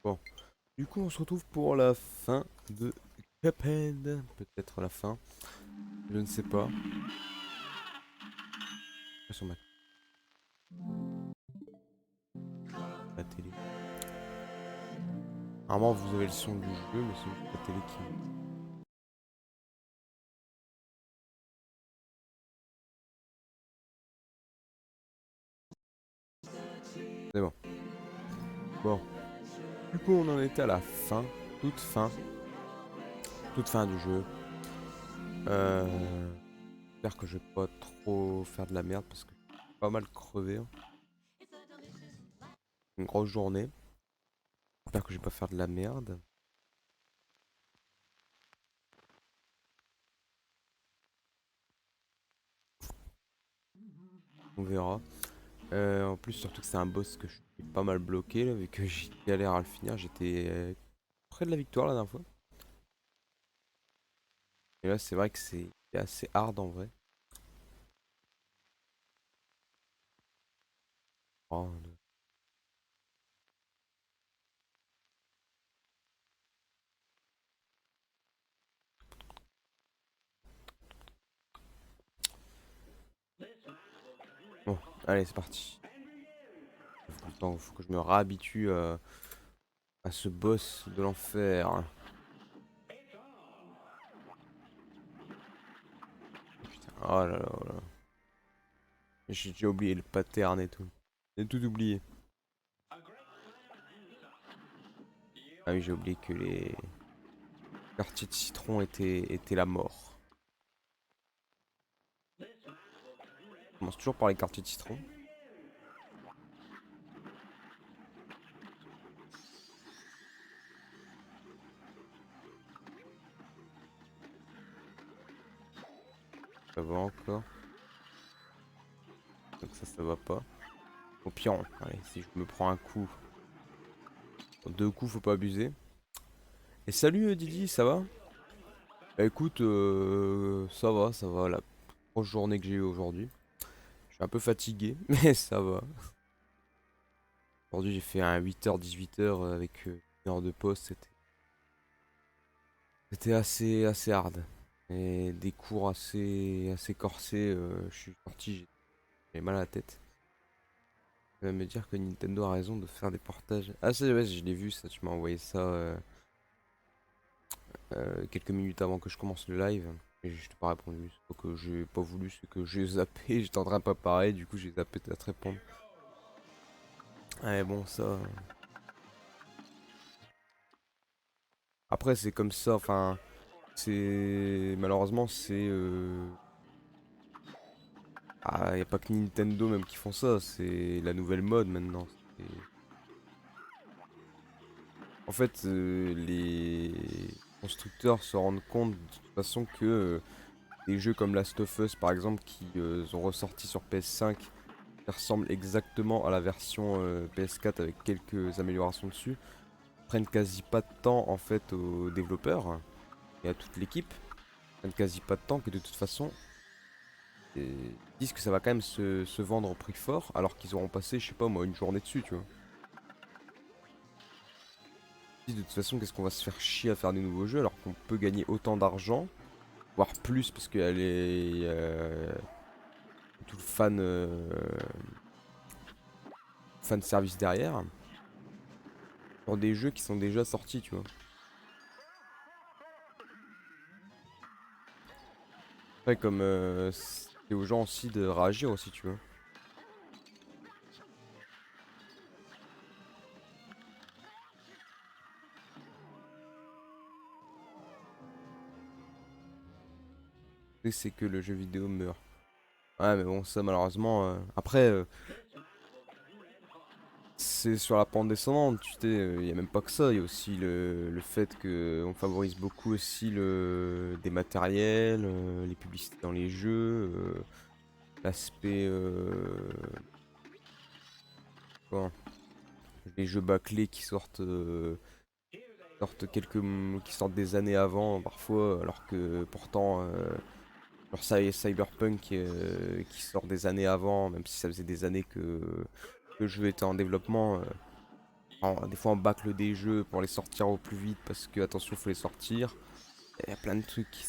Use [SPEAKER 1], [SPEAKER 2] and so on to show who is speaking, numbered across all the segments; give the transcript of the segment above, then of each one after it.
[SPEAKER 1] Bon, du coup, on se retrouve pour la fin de Cuphead. Peut-être la fin, je ne sais pas. Sur ma télé. Normalement, vous avez le son du jeu, mais c'est juste la télé qui. C'est bon. Bon, du coup, on en était à la fin, toute fin, toute fin du jeu. J'espère que je vais pas trop faire de la merde parce que je suis pas mal crevé, hein. Une grosse journée. J'espère que je vais pas faire de la merde. On verra. En plus, surtout que c'est un boss que je suis pas mal bloqué là, vu que j'ai galère à le finir. J'étais près de la victoire la dernière fois. Et là, c'est vrai que c'est assez hard en vrai. Oh, bon, allez, c'est parti. Faut que je me réhabitue à ce boss de l'enfer. Putain, oh là là, oh là. J'ai déjà oublié le pattern et tout. J'ai tout oublié. Ah oui, j'ai oublié que les quartiers de citron étaient la mort. On commence toujours par les quartiers de citron. Ça va encore. Donc ça va pas. Au pire, allez, si je me prends un coup, deux coups, faut pas abuser. Et salut Didi, ça va? Bah écoute, ça va, la grosse journée que j'ai eue aujourd'hui. Je suis un peu fatigué, mais ça va. Aujourd'hui j'ai fait un 8h 18h avec une heure de pause, c'était assez hard. Et des cours assez corsés, je suis sorti, j'avais mal à la tête. Tu vas me dire que Nintendo a raison de faire des portages. Ah c'est ouais, je l'ai vu ça, tu m'as envoyé ça quelques minutes avant que je commence le live. Et je t'ai pas répondu. C'est pas que j'ai pas voulu, c'est que j'ai zappé. J'étais en train de préparer, du coup j'ai zappé à te répondre. Ouais, bon, ça. Après, c'est comme ça, enfin. C'est. Malheureusement, c'est. Ah, y a pas que Nintendo même qui font ça, c'est la nouvelle mode maintenant. En fait, les constructeurs se rendent compte de toute façon que des jeux comme Last of Us par exemple qui sont ressortis sur PS5 qui ressemblent exactement à la version PS4 avec quelques améliorations dessus, prennent quasi pas de temps en fait aux développeurs et à toute l'équipe, prennent quasi pas de temps que de toute façon ils disent que ça va quand même se vendre au prix fort alors qu'ils auront passé, je sais pas moi, une journée dessus, tu vois. Ils disent de toute façon qu'est-ce qu'on va se faire chier à faire des nouveaux jeux alors qu'on peut gagner autant d'argent, voire plus parce qu'il y a tout le fan service derrière, pour des jeux qui sont déjà sortis, tu vois. Après, comme c'est aux gens aussi de réagir aussi, tu vois. C'est que le jeu vidéo meurt. Ouais, mais bon, ça malheureusement. Après, c'est sur la pente descendante, tu sais. Il y a même pas que ça. Il y a aussi le fait que on favorise beaucoup aussi des matériels, les publicités dans les jeux, l'aspect. Comment les jeux bâclés qui sortent des années avant parfois, alors que pourtant genre Cyberpunk qui sort des années avant, même si ça faisait des années que le jeu était en développement, Des fois on bâcle des jeux pour les sortir au plus vite parce que attention faut les sortir. Il y a plein de trucs qui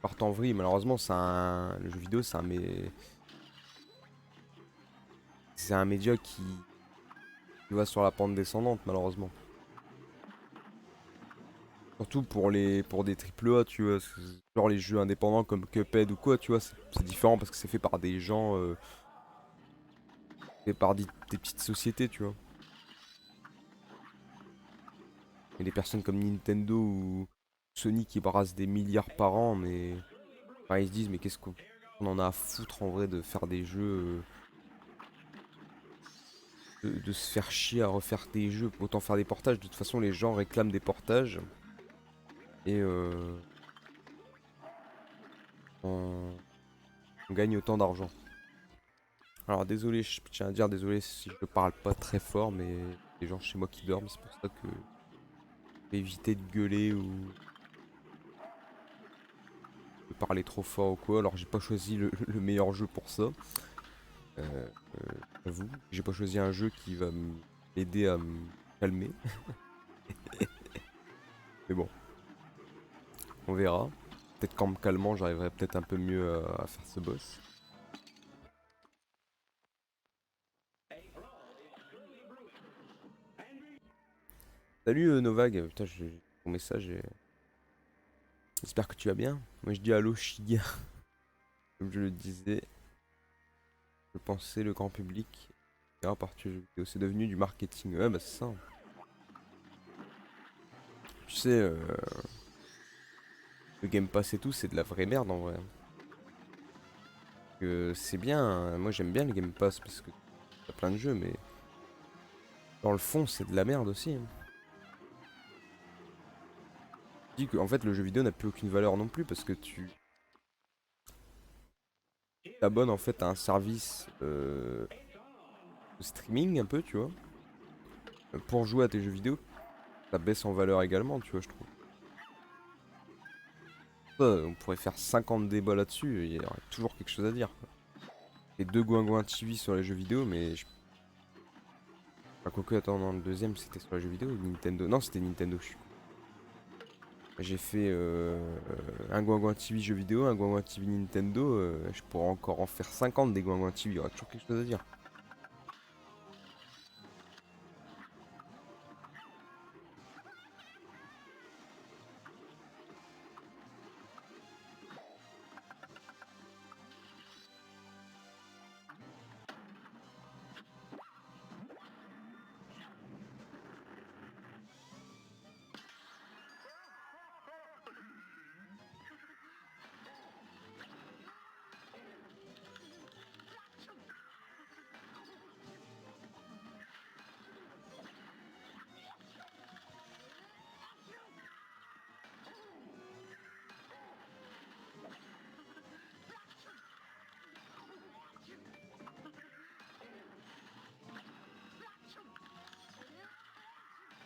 [SPEAKER 1] partent en vrille. Malheureusement le jeu vidéo c'est un média qui va sur la pente descendante malheureusement. Surtout pour des triple A, tu vois, genre les jeux indépendants comme Cuphead ou quoi, tu vois, c'est différent parce que c'est fait par des gens, fait par des petites sociétés, tu vois. Et des personnes comme Nintendo ou Sony qui brassent des milliards par an, mais enfin, ils se disent mais qu'est-ce qu'on en a à foutre en vrai de faire des jeux, de se faire chier à refaire des jeux, autant faire des portages. De toute façon, les gens réclament des portages et on, on gagne autant d'argent. Alors désolé, je tiens à dire désolé si je parle pas très fort, mais il y a des gens chez moi qui dorment, c'est pour ça que je vais éviter de gueuler ou de parler trop fort ou quoi. Alors j'ai pas choisi le meilleur jeu pour ça. Euh, J'avoue, j'ai pas choisi un jeu qui va m'aider à me calmer. Mais bon, on verra. Peut-être qu'en me calmant, j'arriverai peut-être un peu mieux à faire ce boss. Salut Novag, putain, j'ai ton message et j'espère que tu vas bien. Moi je dis allô Shiga, comme je le disais. Je pensais le grand public. Et à partir du jeu vidéo, c'est devenu du marketing. Ouais, bah c'est ça. Tu sais, le Game Pass et tout, c'est de la vraie merde en vrai. Que c'est bien, hein. Moi j'aime bien le Game Pass parce que t'as plein de jeux, mais dans le fond, c'est de la merde aussi, hein. Je dis que en fait, le jeu vidéo n'a plus aucune valeur non plus parce que tu t'abonnes en fait à un service de streaming un peu, tu vois, pour jouer à tes jeux vidéo. Ça baisse en valeur également, tu vois, je trouve. Ça, on pourrait faire 50 débats là-dessus, il y aurait toujours quelque chose à dire, quoi. Les deux Gouin TV sur les jeux vidéo, mais enfin, quoique, attends, non, le deuxième c'était sur les jeux vidéo ou Nintendo? Non, c'était Nintendo, je suis con. J'ai fait un Gouin TV jeux vidéo, un Gouin TV Nintendo, je pourrais encore en faire 50 des Gouin TV, il y aurait toujours quelque chose à dire.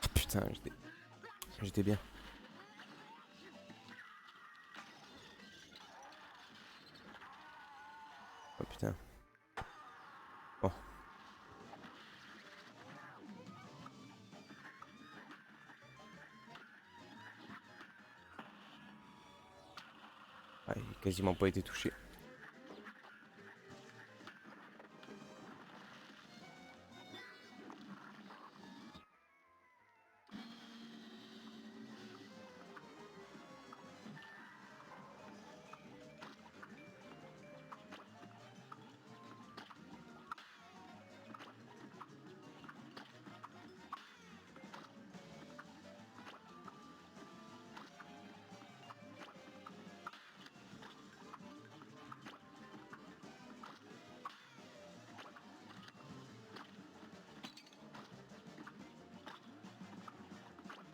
[SPEAKER 1] Ah, putain, j'étais bien. Oh putain. Oh, ah, il a quasiment pas été touché.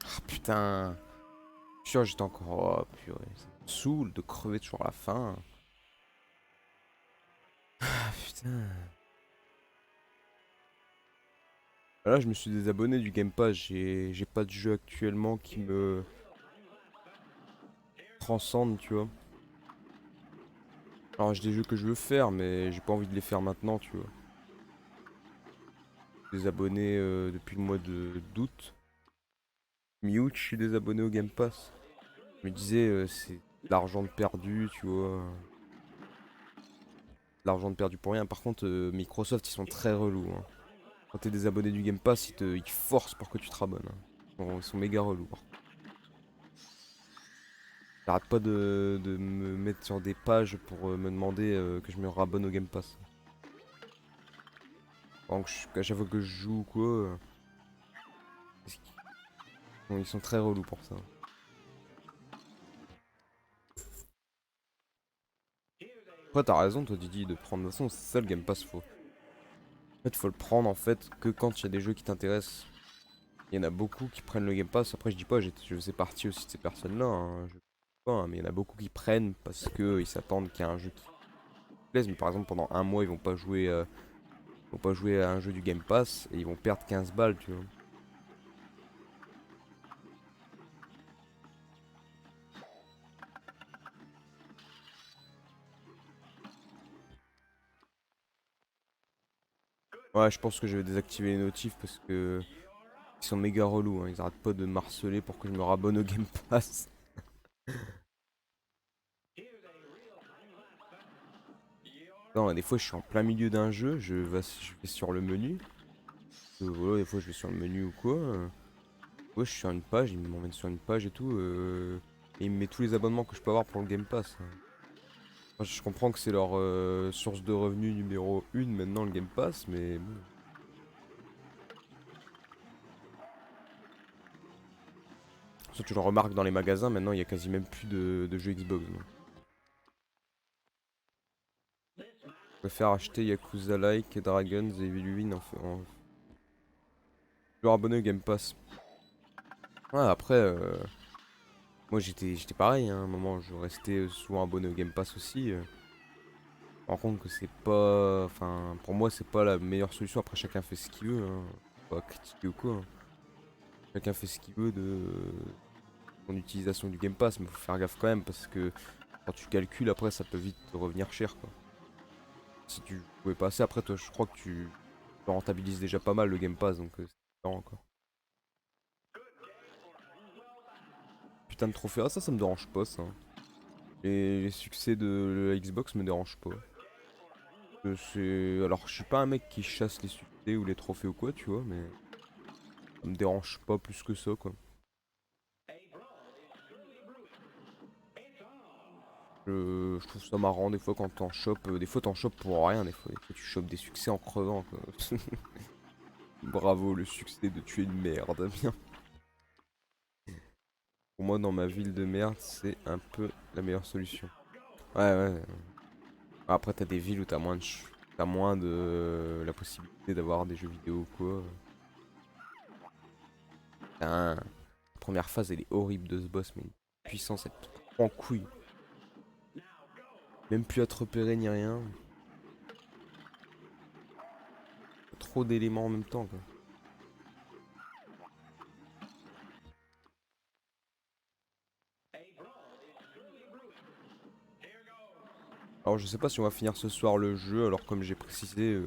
[SPEAKER 1] Ah putain. Je suis sûr, j'étais encore. Oh purée, ça me saoule de crever toujours à la fin. Ah putain. Là, je me suis désabonné du Game Pass. J'ai pas de jeu actuellement qui me transcende, tu vois. Alors, j'ai des jeux que je veux faire, mais j'ai pas envie de les faire maintenant, tu vois. désabonné depuis le mois d'août. Mi-août, je suis désabonné au Game Pass. Je me disais, c'est de l'argent de perdu, tu vois. De l'argent de perdu pour rien. Par contre, Microsoft, ils sont très relous, hein. Quand t'es désabonné du Game Pass, ils forcent pour que tu te rabonnes, hein. Ils sont méga relous. J'arrête pas de me mettre sur des pages pour me demander que je me rabonne au Game Pass. Donc, à chaque fois que je joue ou quoi, ils sont très relous pour ça. Après, t'as raison, toi, Didi, de prendre. De toute façon, c'est ça le Game Pass. En fait, faut le prendre en fait que quand il y a des jeux qui t'intéressent. Il y en a beaucoup qui prennent le Game Pass. Après, je dis pas, je faisais partie aussi de ces personnes-là, hein. Je sais pas, hein, mais il y en a beaucoup qui prennent parce que ils s'attendent qu'il y a un jeu qui plaise. Mais par exemple, pendant un mois, ils vont pas jouer à un jeu du Game Pass et ils vont perdre 15 balles, tu vois. Ouais, je pense que je vais désactiver les notifs parce que ils sont méga relous, hein. Ils arrêtent pas de me harceler pour que je me rabonne au Game Pass. Non, des fois, je suis en plein milieu d'un jeu, je vais sur le menu. Voilà, des fois, je vais sur le menu ou quoi. Ouais, je suis sur une page, il m'emmène sur une page et tout. Et il me met tous les abonnements que je peux avoir pour le Game Pass, hein. Moi, je comprends que c'est leur source de revenus numéro 1 maintenant, le Game Pass, mais bon. Ça, tu le remarques dans les magasins, maintenant, il y a quasi même plus de jeux Xbox, non. Je préfère acheter Yakuza Like et Dragons et Evil Win leur abonné au Game Pass. Ouais, après, moi j'étais pareil, hein, à un moment, je restais souvent abonné au Game Pass aussi. Je me rends compte que c'est pas. Enfin, pour moi, c'est pas la meilleure solution. Après, chacun fait ce qu'il veut, hein. Pas critiquer ou quoi, hein. Chacun fait ce qu'il veut de son utilisation du Game Pass, mais faut faire gaffe quand même parce que quand tu calcules, après, ça peut vite te revenir cher, quoi. Si tu pouvais passer, après, toi, je crois que tu rentabilises déjà pas mal le Game Pass, donc c'est différent, quoi. Putain de trophée, ah, ça me dérange pas, ça. Les succès de la Xbox me dérangent pas. Alors, je suis pas un mec qui chasse les succès ou les trophées ou quoi, tu vois, mais ça me dérange pas plus que ça, quoi. Je trouve ça marrant des fois quand t'en chopes. Des fois t'en chopes pour rien, des fois tu chopes des succès en crevant, quoi. Bravo, le succès de tuer une merde. Bien. Pour moi, dans ma ville de merde, c'est un peu la meilleure solution. Ouais, ouais. Après, t'as des villes où t'as moins de la possibilité d'avoir des jeux vidéo ou quoi. La première phase, elle est horrible de ce boss, mais une puissance, elle te prend en couille. Même plus à te repérer ni rien. Trop d'éléments en même temps, quoi. Alors, je sais pas si on va finir ce soir le jeu, alors comme j'ai précisé,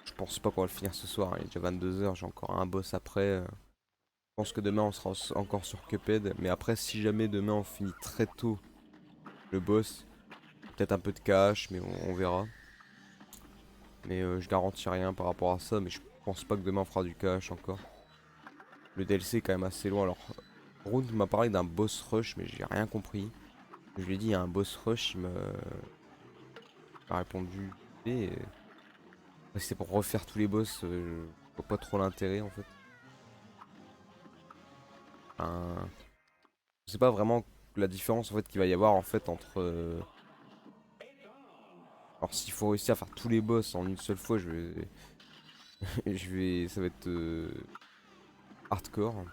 [SPEAKER 1] je pense pas qu'on va le finir ce soir. Il est déjà 22 h, j'ai encore un boss après. Je pense que demain on sera encore sur Cuphead. Mais après, si jamais demain on finit très tôt le boss, peut-être un peu de cash, mais on verra. Mais je garantis rien par rapport à ça. Mais je pense pas que demain on fera du cash encore. Le DLC est quand même assez loin. Alors, Runt m'a parlé d'un boss rush, mais j'ai rien compris. Je lui ai dit, il y a un boss rush, m'a répondu. Et si c'est pour refaire tous les boss, je vois pas trop l'intérêt en fait. Enfin, je sais pas vraiment la différence en fait qu'il va y avoir en fait entre. Alors s'il faut réussir à faire tous les boss en une seule fois, ça va être hardcore.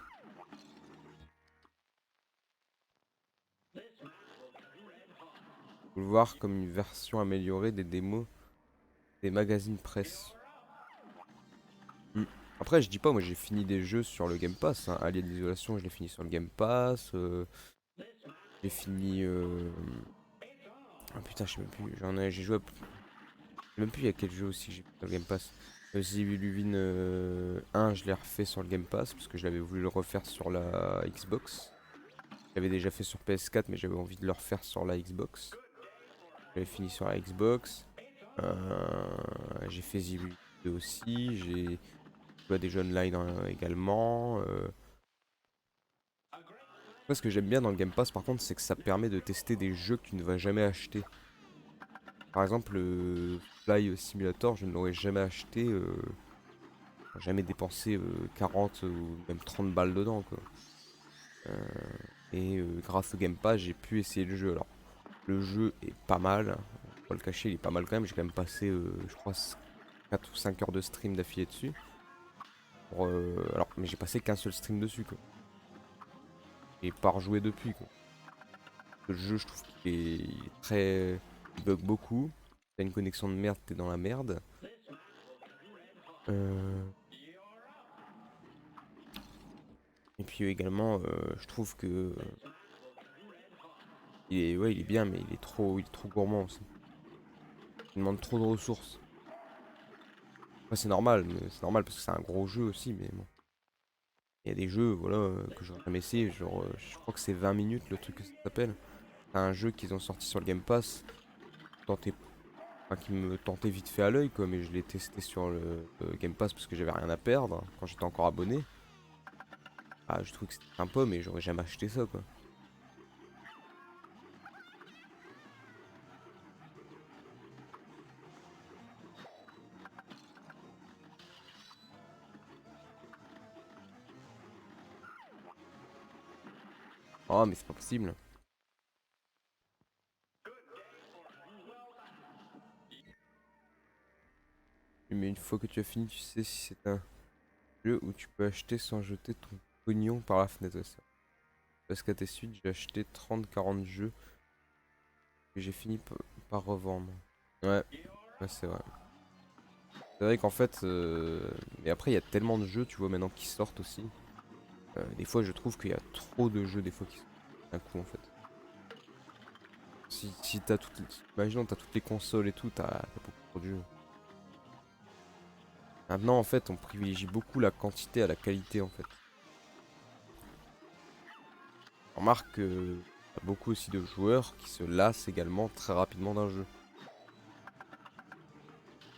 [SPEAKER 1] Faut le voir comme une version améliorée des démos des magazines presse. Hmm. Après, je dis pas, moi j'ai fini des jeux sur le Game Pass, hein. Allié de l'isolation, je l'ai fini sur le Game Pass. J'ai fini. Ah putain, je sais même plus. J'ai joué. Je sais même plus il y a quel jeu aussi que j'ai fait sur le Game Pass. The Evil Within 1, je l'ai refait sur le Game Pass parce que j'avais voulu le refaire sur la Xbox. J'avais déjà fait sur PS4, mais j'avais envie de le refaire sur la Xbox. J'avais fini sur la Xbox. J'ai fait The Evil Within 2 aussi. J'ai joué à des jeux online également. Moi, ce que j'aime bien dans le Game Pass, par contre, c'est que ça permet de tester des jeux que tu ne vas jamais acheter. Par exemple, le Fly Simulator, je ne l'aurais jamais acheté. Jamais dépensé 40 ou même 30 balles dedans, quoi. Grâce au Game Pass, j'ai pu essayer le jeu. Alors, le jeu est pas mal. On va pas le cacher, il est pas mal quand même. J'ai quand même passé, je crois, 4 ou 5 heures de stream d'affilée dessus. Alors, mais j'ai passé qu'un seul stream dessus, quoi. J'ai pas rejoué depuis, quoi. Le jeu, je trouve qu'il est très. Il bug beaucoup. T'as une connexion de merde, t'es dans la merde. Euh, Et puis également, je trouve que ouais, il est bien, mais il est trop gourmand aussi. Il demande trop de ressources. Après, c'est normal parce que c'est un gros jeu aussi, mais bon. Il y a des jeux, voilà, que j'aurais jamais essayé. Genre, je crois que c'est 20 minutes le truc que ça s'appelle. C'est un jeu qu'ils ont sorti sur le Game Pass, tenté, enfin, qui me tentait vite fait à l'œil, quoi. Mais je l'ai testé sur le Game Pass parce que j'avais rien à perdre quand j'étais encore abonné. Ah, je trouve que c'était sympa, mais j'aurais jamais acheté ça, quoi. Oh, mais c'est pas possible. Mais une fois que tu as fini, tu sais si c'est un jeu où tu peux acheter sans jeter ton pognon par la fenêtre. Ouais, ça. Parce qu'à tes suites, j'ai acheté 30-40 jeux que j'ai fini par revendre. Ouais, ouais c'est vrai. C'est vrai qu'en fait, mais après, il y a tellement de jeux, tu vois, maintenant qui sortent aussi. Des fois, je trouve qu'il y a trop de jeux, des fois, qui sortent d'un coup, en fait. Si t'as toutes les... Imaginons, t'as toutes les consoles et tout, t'as beaucoup trop de jeux. Maintenant, en fait, on privilégie beaucoup la quantité à la qualité, en fait. On remarque qu'il y a beaucoup aussi de joueurs qui se lassent également très rapidement d'un jeu.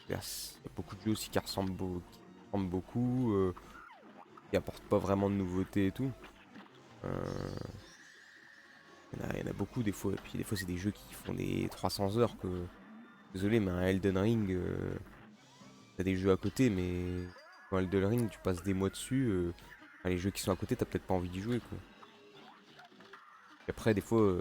[SPEAKER 1] Il y a beaucoup de jeux aussi qui ressemblent beaucoup, qui apportent pas vraiment de nouveautés et tout. Euh, il y en a beaucoup des fois, et puis des fois c'est des jeux qui font des 300 heures que... Désolé, mais un Elden Ring, t'as des jeux à côté, mais dans Elden Ring, tu passes des mois dessus, enfin, les jeux qui sont à côté, t'as peut-être pas envie d'y jouer, quoi. Et après, des fois,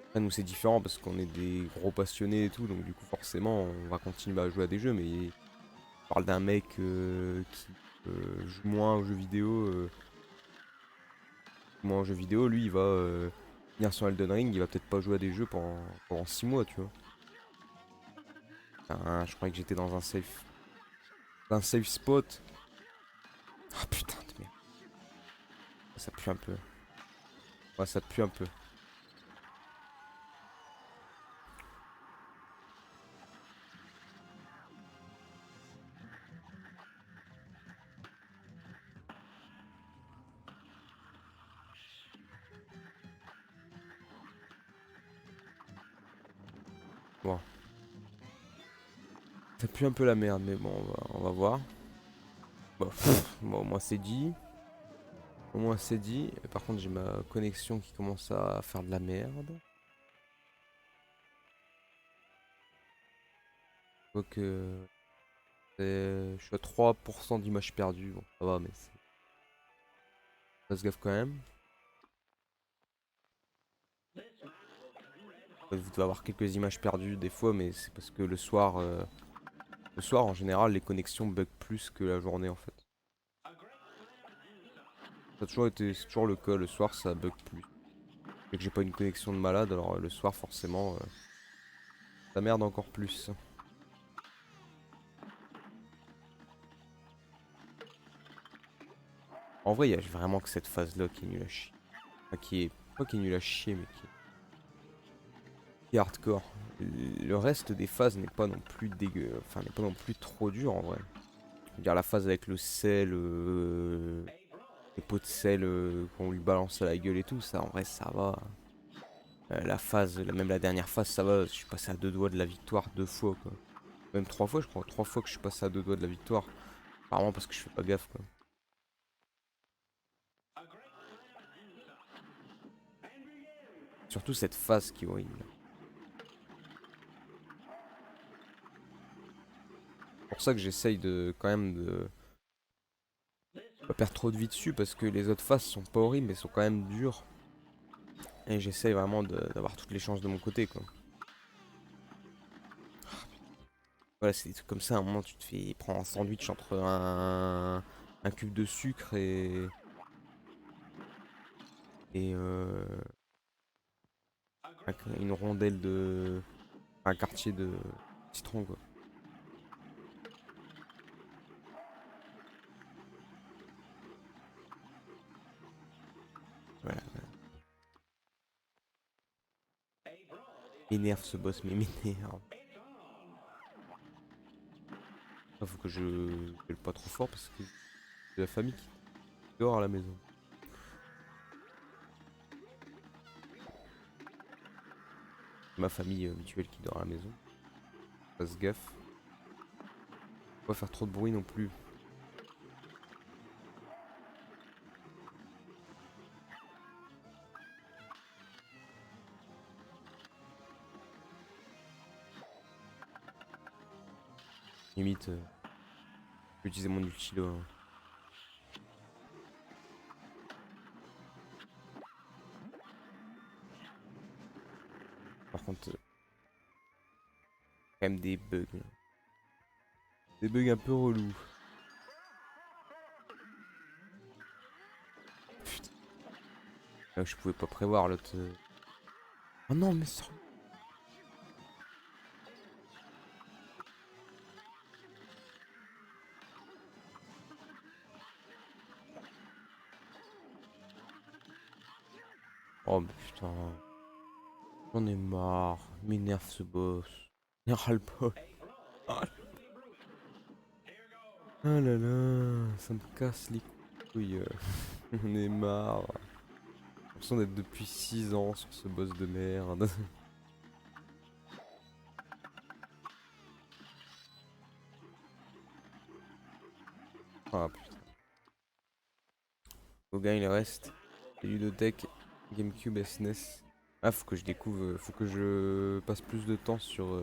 [SPEAKER 1] après, nous c'est différent parce qu'on est des gros passionnés et tout, donc du coup forcément on va continuer à jouer à des jeux, mais on parle d'un mec qui joue moins aux jeux vidéo, lui il va finir son Elden Ring, il va peut-être pas jouer à des jeux pendant 6 mois, tu vois. Je croyais que j'étais dans un safe spot. Ah putain de merde. Ça pue un peu. Ouais, ça pue un peu. Bon. Ça pue un peu la merde, mais bon, on va voir. Bon, bon, au moins c'est dit. Au moins c'est dit. Par contre, j'ai ma connexion qui commence à faire de la merde. Donc, je suis à 3% d'image perdue. Bon, ça va, mais c'est... Passe gaffe quand même. Vous devez avoir quelques images perdues des fois, mais c'est parce que le soir en général, les connexions bug plus que la journée en fait. C'est toujours le cas. Le soir, ça bug plus. Et que j'ai pas une connexion de malade, alors le soir, forcément, ça merde encore plus. En vrai, il y a vraiment que cette phase-là qui est nulle à chier. Enfin, qui est pas qui est nulle à chier, mais qui... et hardcore. Le reste des phases n'est pas non plus dégueu, enfin n'est pas non plus trop dur en vrai. Je veux dire la phase avec le sel, les pots de sel qu'on lui balance à la gueule et tout, ça en vrai ça va. La phase, même la dernière phase, ça va. Je suis passé à deux doigts de la victoire deux fois quoi. Même trois fois je crois, trois fois que je suis passé à deux doigts de la victoire. Apparemment parce que je fais pas gaffe quoi. Surtout cette phase qui est horrible. C'est pour ça que j'essaye de quand même de pas perdre trop de vie dessus parce que les autres phases sont pas horribles mais sont quand même dures. Et j'essaye vraiment d'avoir toutes les chances de mon côté quoi. Voilà, c'est des trucs comme ça, à un moment tu te fais prendre un sandwich entre un cube de sucre et une rondelle de... un quartier de citron quoi. Voilà, m'énerve ce boss, mais m'énerve. Faut que je gueule pas trop fort parce que j'ai la famille qui dort à la maison. Ma famille mutuelle qui dort à la maison. Fasse gaffe. Faut pas faire trop de bruit non plus. Limite, je peux utiliser mon ulti là. Par contre, quand même des bugs. Des bugs un peu relous. Putain. Là, je pouvais pas prévoir l'autre. Oh non, mais ça. Oh, mais putain. J'en ai marre. Il m'énerve ce boss. Il ras le bol. Ah ah là là. Ça me casse les couilles. J'en ai marre. J'ai l'impression d'être depuis 6 ans sur ce boss de merde. Ah putain. Au gars, il reste. Les ludothèques, GameCube et SNES. Ah, faut que je découvre. Faut que je passe plus de temps sur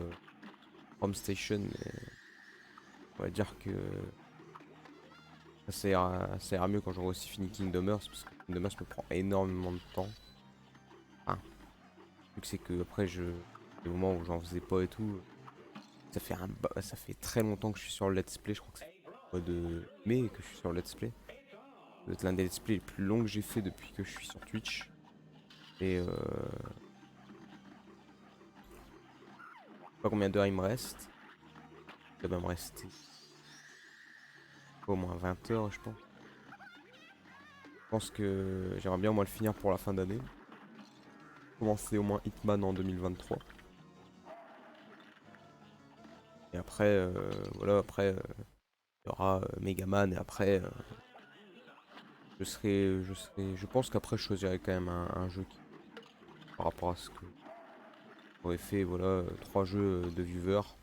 [SPEAKER 1] Home Station. Mais on va dire que ça ira mieux quand j'aurai aussi fini Kingdom Hearts. Parce que Kingdom Hearts me prend énormément de temps. Enfin, le truc, c'est que après, des moments où j'en faisais pas et tout. Ça fait très longtemps que je suis sur le Let's Play. Je crois que c'est au mois de mai que je suis sur le Let's Play. Ça doit être l'un des Let's Play les plus longs que j'ai fait depuis que je suis sur Twitch. Et je sais pas combien d'heures il me reste. Ça doit me rester au moins 20 heures, je pense. Je pense que j'aimerais bien au moins le finir pour la fin d'année. Commencer au moins Hitman en 2023. Et après, voilà, après, il y aura Megaman. Et après, je pense qu'après, je choisirai quand même un jeu qui, par rapport à ce que j'aurais fait, voilà, trois jeux de viewers.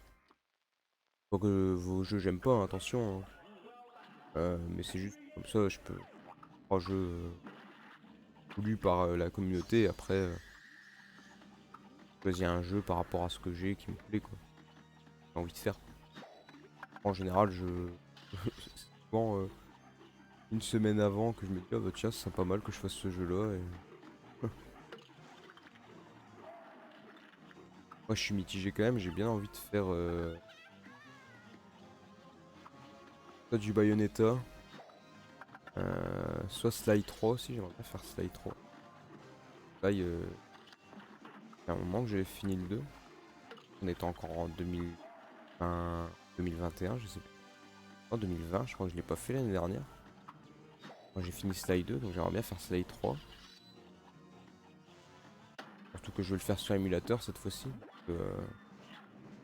[SPEAKER 1] Pas que vos jeux, j'aime pas, hein, attention. Hein. Mais c'est juste comme ça, je peux. Trois jeux voulus par la communauté. Après, choisir un jeu par rapport à ce que j'ai qui me plaît, quoi. J'ai envie de faire. En général, c'est souvent une semaine avant que je me dis, ah bah tiens, c'est pas mal que je fasse ce jeu-là. Et... Moi, je suis mitigé quand même, j'ai bien envie de faire soit du Bayonetta, soit Sly 3 aussi, j'aimerais bien faire Sly 3. Sly, il y a un moment que j'avais fini le 2. On était encore en 2020, 2021, je sais plus. En 2020, je crois que je l'ai pas fait l'année dernière. Moi j'ai fini Sly 2, donc j'aimerais bien faire Sly 3. Surtout que je vais le faire sur émulateur cette fois-ci.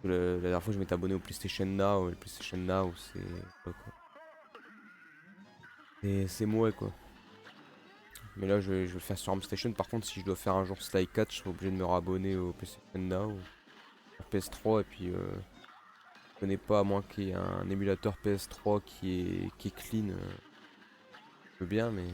[SPEAKER 1] La dernière fois je m'étais abonné au PlayStation Now, et le PlayStation Now c'est... ouais, quoi. Et c'est mauvais quoi. Mais là je vais le faire sur ArmStation. Par contre si je dois faire un jour Sly 4, je serai obligé de me rabonner au PlayStation Now, sur PS3 et puis je connais pas à moins qu'il y ait un émulateur PS3 qui est clean. Je veux bien mais...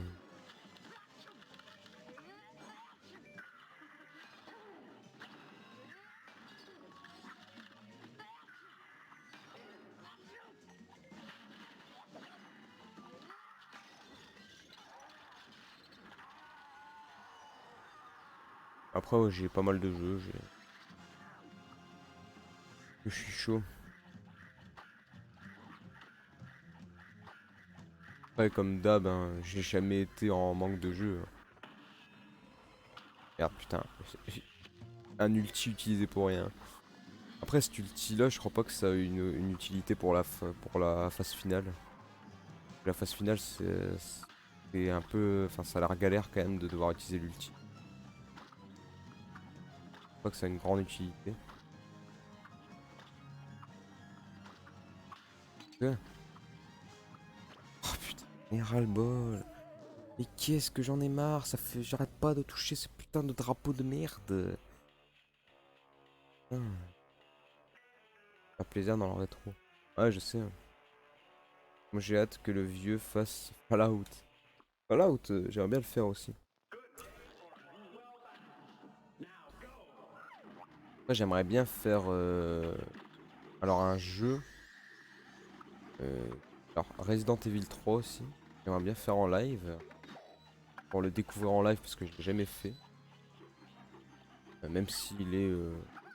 [SPEAKER 1] Après ouais, j'ai pas mal de jeux, je suis chaud. Ouais, comme d'hab, hein, j'ai jamais été en manque de jeu. Merde, putain. Un ulti utilisé pour rien. Après, cet ulti là, je crois pas que ça a une utilité pour pour la phase finale. La phase finale, c'est un peu. Enfin, ça a l'air galère quand même de devoir utiliser l'ulti. Je crois pas que ça a une grande utilité. Ouais. Oh putain, mais ras-le-bol. Mais qu'est-ce que j'en ai marre, ça fait. J'arrête pas de toucher ce putain de drapeau de merde. Putain. Pas plaisir dans le rétro. Ouais, je sais, hein. Moi j'ai hâte que le vieux fasse Fallout. Fallout, j'aimerais bien le faire aussi. Moi j'aimerais bien faire alors un jeu. euh, Alors Resident Evil 3 aussi. J'aimerais bien faire en live. Pour le découvrir en live parce que je l'ai jamais fait. Même s'il est.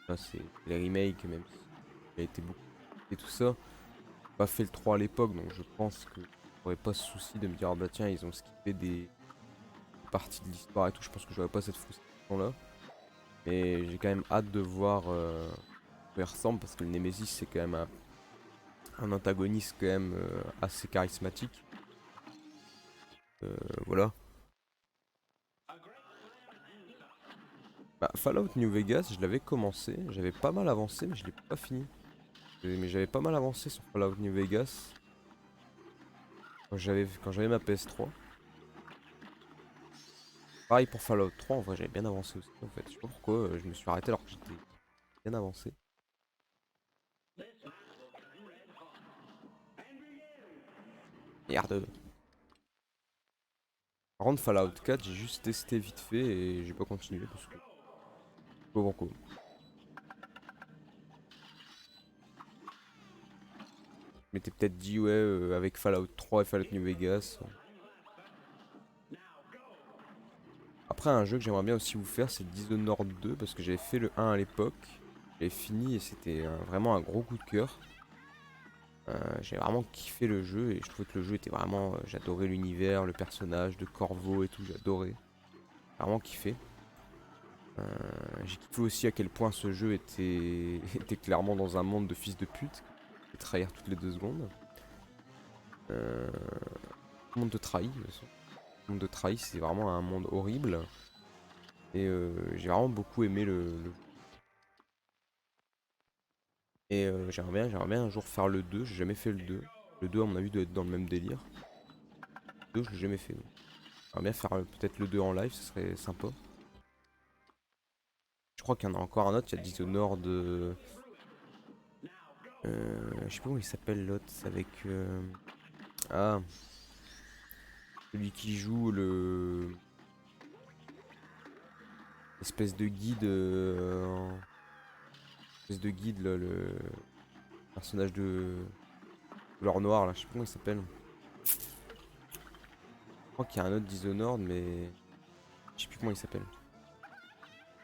[SPEAKER 1] Enfin, c'est les remakes, même s'il a été beaucoup et tout ça. J'ai pas fait le 3 à l'époque, donc je pense que j'aurais pas ce souci de me dire ah bah tiens ils ont skippé des parties de l'histoire et tout. Je pense que j'aurais pas cette frustration là. Mais j'ai quand même hâte de voir quoi il ressemble parce que le Nemesis c'est quand même un antagoniste quand même assez charismatique. Voilà. Bah, Fallout New Vegas, je l'avais commencé, j'avais pas mal avancé mais je l'ai pas fini. Mais j'avais pas mal avancé sur Fallout New Vegas quand j'avais ma PS3. Pareil pour Fallout 3, en vrai j'avais bien avancé aussi en fait. Je sais pas pourquoi je me suis arrêté alors que j'étais bien avancé. Merde. Par contre Fallout 4 j'ai juste testé vite fait et j'ai pas continué parce que... Je sais pas pourquoi. Je m'étais peut-être dit ouais avec Fallout 3 et Fallout New Vegas. Après un jeu que j'aimerais bien aussi vous faire c'est Dishonored 2 parce que j'avais fait le 1 à l'époque. J'avais fini et c'était vraiment un gros coup de cœur. J'ai vraiment kiffé le jeu et je trouvais que le jeu était vraiment... j'adorais l'univers, le personnage de Corvo et tout, j'adorais. Vraiment kiffé. J'ai kiffé aussi à quel point ce jeu était clairement dans un monde de fils de pute. Qui trahir toutes les 2 secondes. Euh... Le monde de trahit, de toute façon. Le monde de trahit c'est vraiment un monde horrible. Et j'ai vraiment beaucoup aimé le jeu. Et j'aimerais bien un jour faire le 2, j'ai jamais fait le 2. Le 2 à mon avis doit être dans le même délire. Le 2 je l'ai jamais fait. Donc. J'aimerais bien faire peut-être le 2 en live, ce serait sympa. Je crois qu'il y en a encore un autre, il y a Dishonored. Je sais pas comment il s'appelle l'autre, c'est avec. Ah, celui qui joue le. Espèce de guide. Espèce de guide là, le personnage de couleur noire là, je sais pas comment il s'appelle. Je crois qu'il y a un autre Dishonored, mais. Je sais plus comment il s'appelle.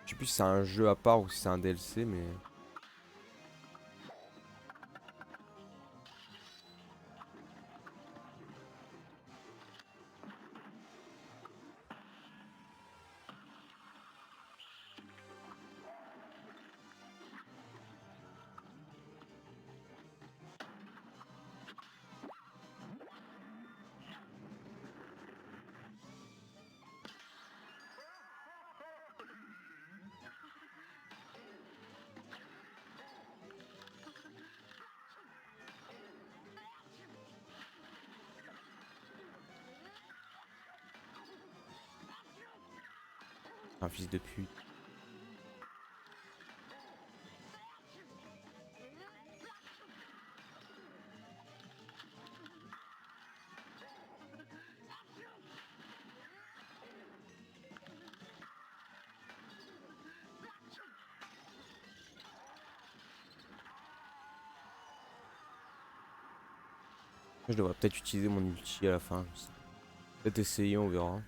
[SPEAKER 1] Je sais plus si c'est un jeu à part ou si c'est un DLC, mais. Un fils de pute. Je devrais peut-être utiliser mon ulti à la fin. Peut-être essayer, on verra.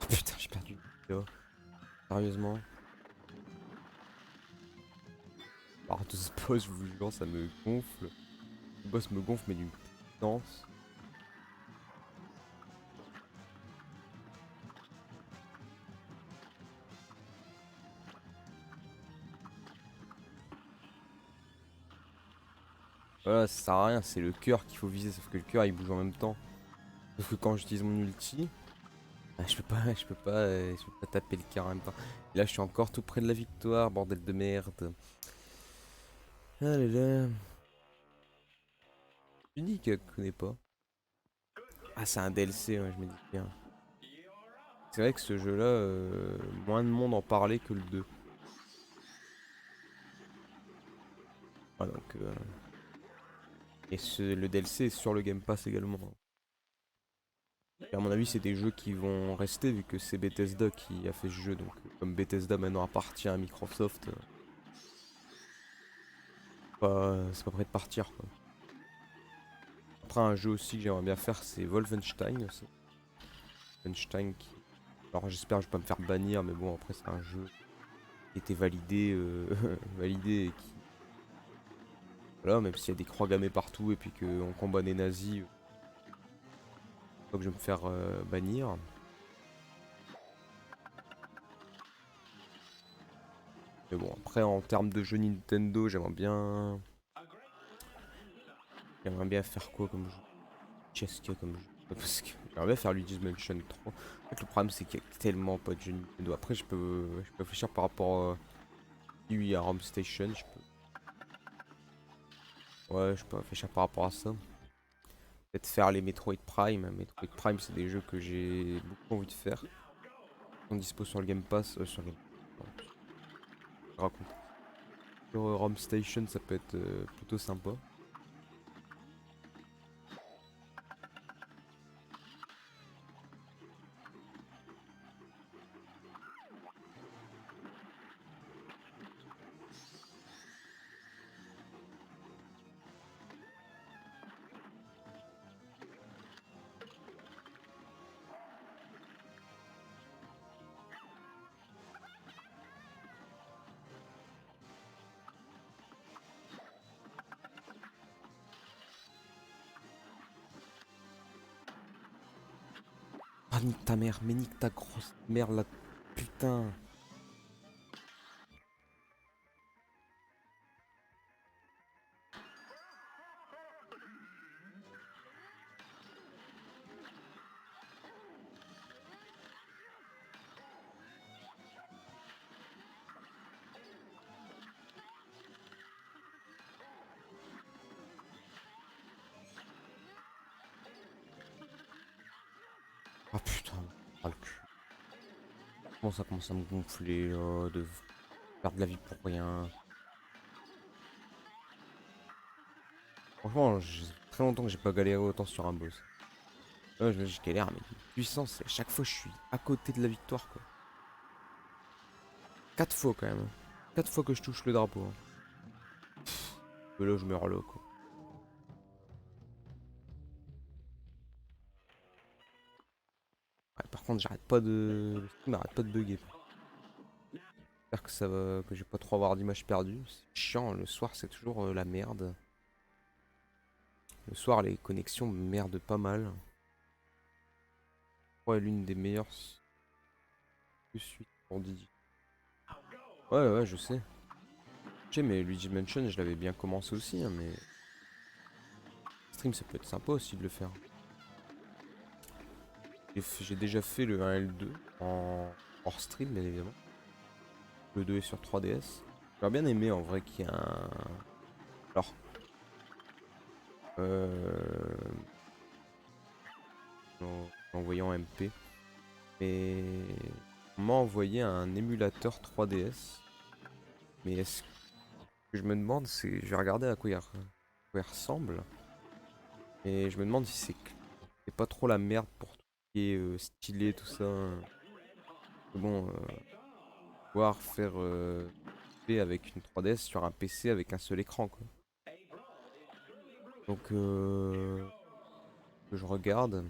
[SPEAKER 1] Oh putain, j'ai perdu. Là. Sérieusement. Par de ce boss, je vous jure, ça me gonfle. Le boss me gonfle, mais d'une puissance. Voilà, ça sert à rien, c'est le cœur qu'il faut viser, sauf que le cœur il bouge en même temps. Sauf que quand j'utilise mon ulti, bah, je peux pas taper le cœur en même temps. Et là, je suis encore tout près de la victoire, bordel de merde. Ah là là. Tu dis qu'elle connaît pas. Ah, c'est un DLC, ouais, je me dis bien. C'est vrai que ce jeu-là, moins de monde en parlait que le 2. Ah, donc, et le DLC est sur le Game Pass également. Et à mon avis, c'est des jeux qui vont rester vu que c'est Bethesda qui a fait ce jeu. Donc, comme Bethesda maintenant appartient à Microsoft, c'est pas prêt de partir quoi. Après, un jeu aussi que j'aimerais bien faire, c'est Wolfenstein aussi. Wolfenstein qui. Alors, j'espère que je vais pas me faire bannir, mais bon, après, c'est un jeu qui était validé, validé et qui. Voilà, même s'il y a des croix gammées partout et puis qu'on combat des nazis, pas que je vais me faire bannir. Mais bon, après, en termes de jeux Nintendo, j'aimerais bien faire quoi comme jeu? Qu'est-ce qu'il y a comme jeu? Parce que j'aimerais bien faire Luigi's Mansion 3. En fait, le problème, c'est qu'il y a tellement pas de jeux Nintendo. Après, je peux réfléchir par rapport lui à Rome Station. Ouais, je peux réfléchir par rapport à ça. Peut-être faire les Metroid Prime. Metroid Prime, c'est des jeux que j'ai beaucoup envie de faire. Ils sont dispo sur le Game Pass. Sur le Game Pass. Je raconte. Sur Rome Station, ça peut être plutôt sympa. Ah, nique ta mère, mais nique ta grosse mère là. Putain. Ah putain. Ah le cul. Comment ça commence à me gonfler là, de perdre la vie pour rien. Franchement, très longtemps que j'ai pas galéré autant sur un boss. Là, je galère, mais une puissance, à chaque fois je suis à côté de la victoire quoi. 4 fois quand même. 4 fois que je touche le drapeau. Hein. Et là je meurs là quoi. Ouais, par contre j'arrête pas de. Le stream arrête pas de bugger. J'espère que ça va. Que je vais pas trop avoir d'images perdues. C'est chiant, le soir c'est toujours la merde. Le soir les connexions me merdent pas mal. Ouais, l'une des meilleures de suite pour Didi. Ouais ouais je sais. Je sais mais Luigi Mansion je l'avais bien commencé aussi hein, mais. Stream ça peut être sympa aussi de le faire. J'ai déjà fait le 1 et le 2 en hors stream, bien évidemment. Le 2 est sur 3DS. J'aurais bien aimé en vrai qu'il y ait un. Alors, euh... en voyant MP. Mais on m'a envoyé un émulateur 3DS. Mais est-ce que je me demande, c'est. J'ai regardé à quoi il ressemble. Et je me demande si c'est pas trop la merde pour tout ce qui est stylé, tout ça. Bon, pouvoir faire avec une 3DS sur un PC avec un seul écran, quoi. Donc, que je regarde.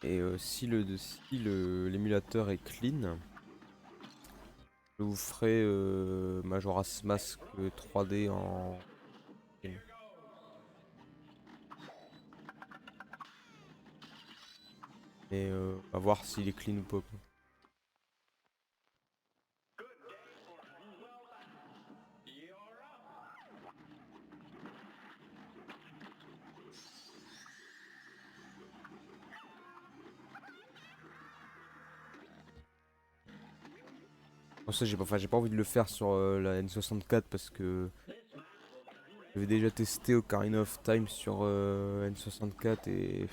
[SPEAKER 1] Et si l'émulateur est clean, je vous ferai Majora's Mask 3D en. Et à voir s'il est clean ou pas, quoi. Pour ça, j'ai pas envie de le faire sur la N64 parce que j'avais déjà testé Ocarina of Time sur N64 et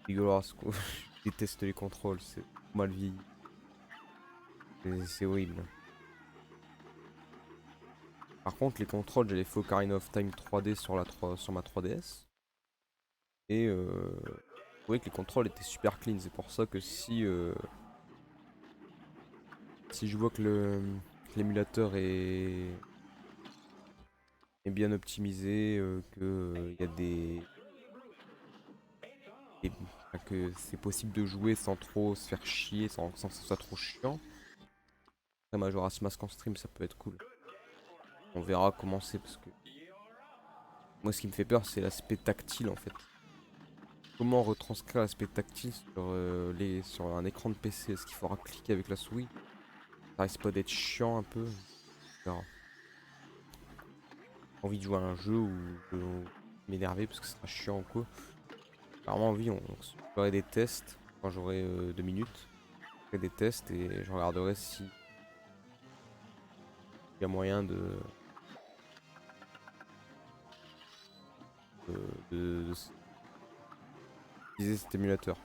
[SPEAKER 1] dégueulasse, quoi. Je déteste les contrôles, c'est mal vieilli. C'est horrible. Par contre, les contrôles, j'avais fait Ocarina of Time 3D sur ma 3DS. Et je trouvais que les contrôles étaient super clean. C'est pour ça que si je vois que l'émulateur est bien optimisé, que y a enfin, que c'est possible de jouer sans trop se faire chier, sans que ce soit trop chiant. Après Majora's Mask en stream, ça peut être cool. On verra comment c'est parce que moi, ce qui me fait peur, c'est l'aspect tactile en fait. Comment retranscrire l'aspect tactile sur un écran de PC? Est-ce qu'il faudra cliquer avec la souris? Ça risque pas d'être chiant un peu? On verra. Envie de jouer à un jeu ou de m'énerver parce que ce sera chiant ou quoi. Clairement, envie, on se ferait des tests quand j'aurai 2 minutes. Je ferai des tests et je regarderai si il y a moyen de utiliser cet émulateur.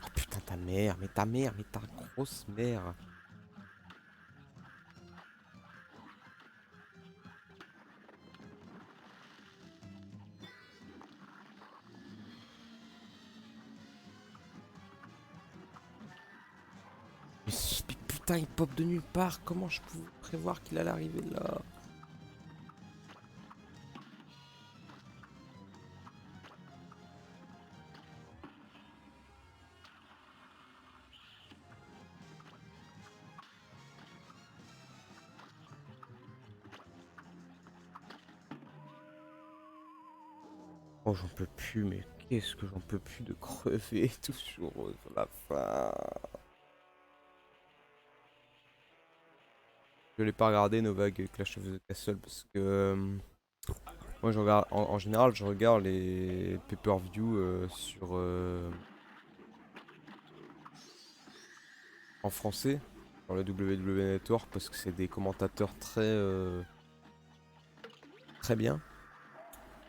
[SPEAKER 1] Oh putain, mais ta grosse mère. Mais putain, il pop de nulle part. Comment je pouvais prévoir qu'il allait arriver là? Oh, j'en peux plus, mais qu'est-ce que j'en peux plus de crever toujours sur la fin. Je l'ai pas regardé Novag Clash of the Castle parce que moi je regarde en général je regarde les pay-per-view en français sur le WWE Network parce que c'est des commentateurs très bien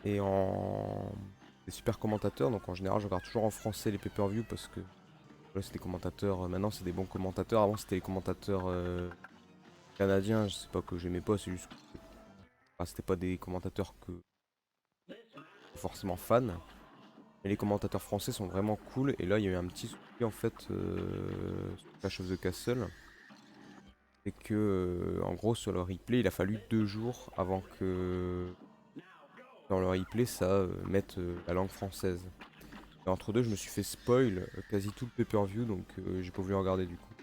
[SPEAKER 1] et en des super commentateurs, donc en général je regarde toujours en français les pay-per-view parce que là c'est des commentateurs, maintenant c'est des bons commentateurs, avant c'était les commentateurs canadiens, je sais pas que j'aimais pas, c'est juste que enfin, c'était pas des commentateurs que forcément fan. Et les commentateurs français sont vraiment cool. Et là, il y a eu un petit souci en fait sur Clash of the Castle. c'est que, en gros, sur le replay, il a fallu 2 jours avant que dans le replay ça mette la langue française. Et entre deux, je me suis fait spoil quasi tout le pay-per-view, donc j'ai pas voulu regarder du coup.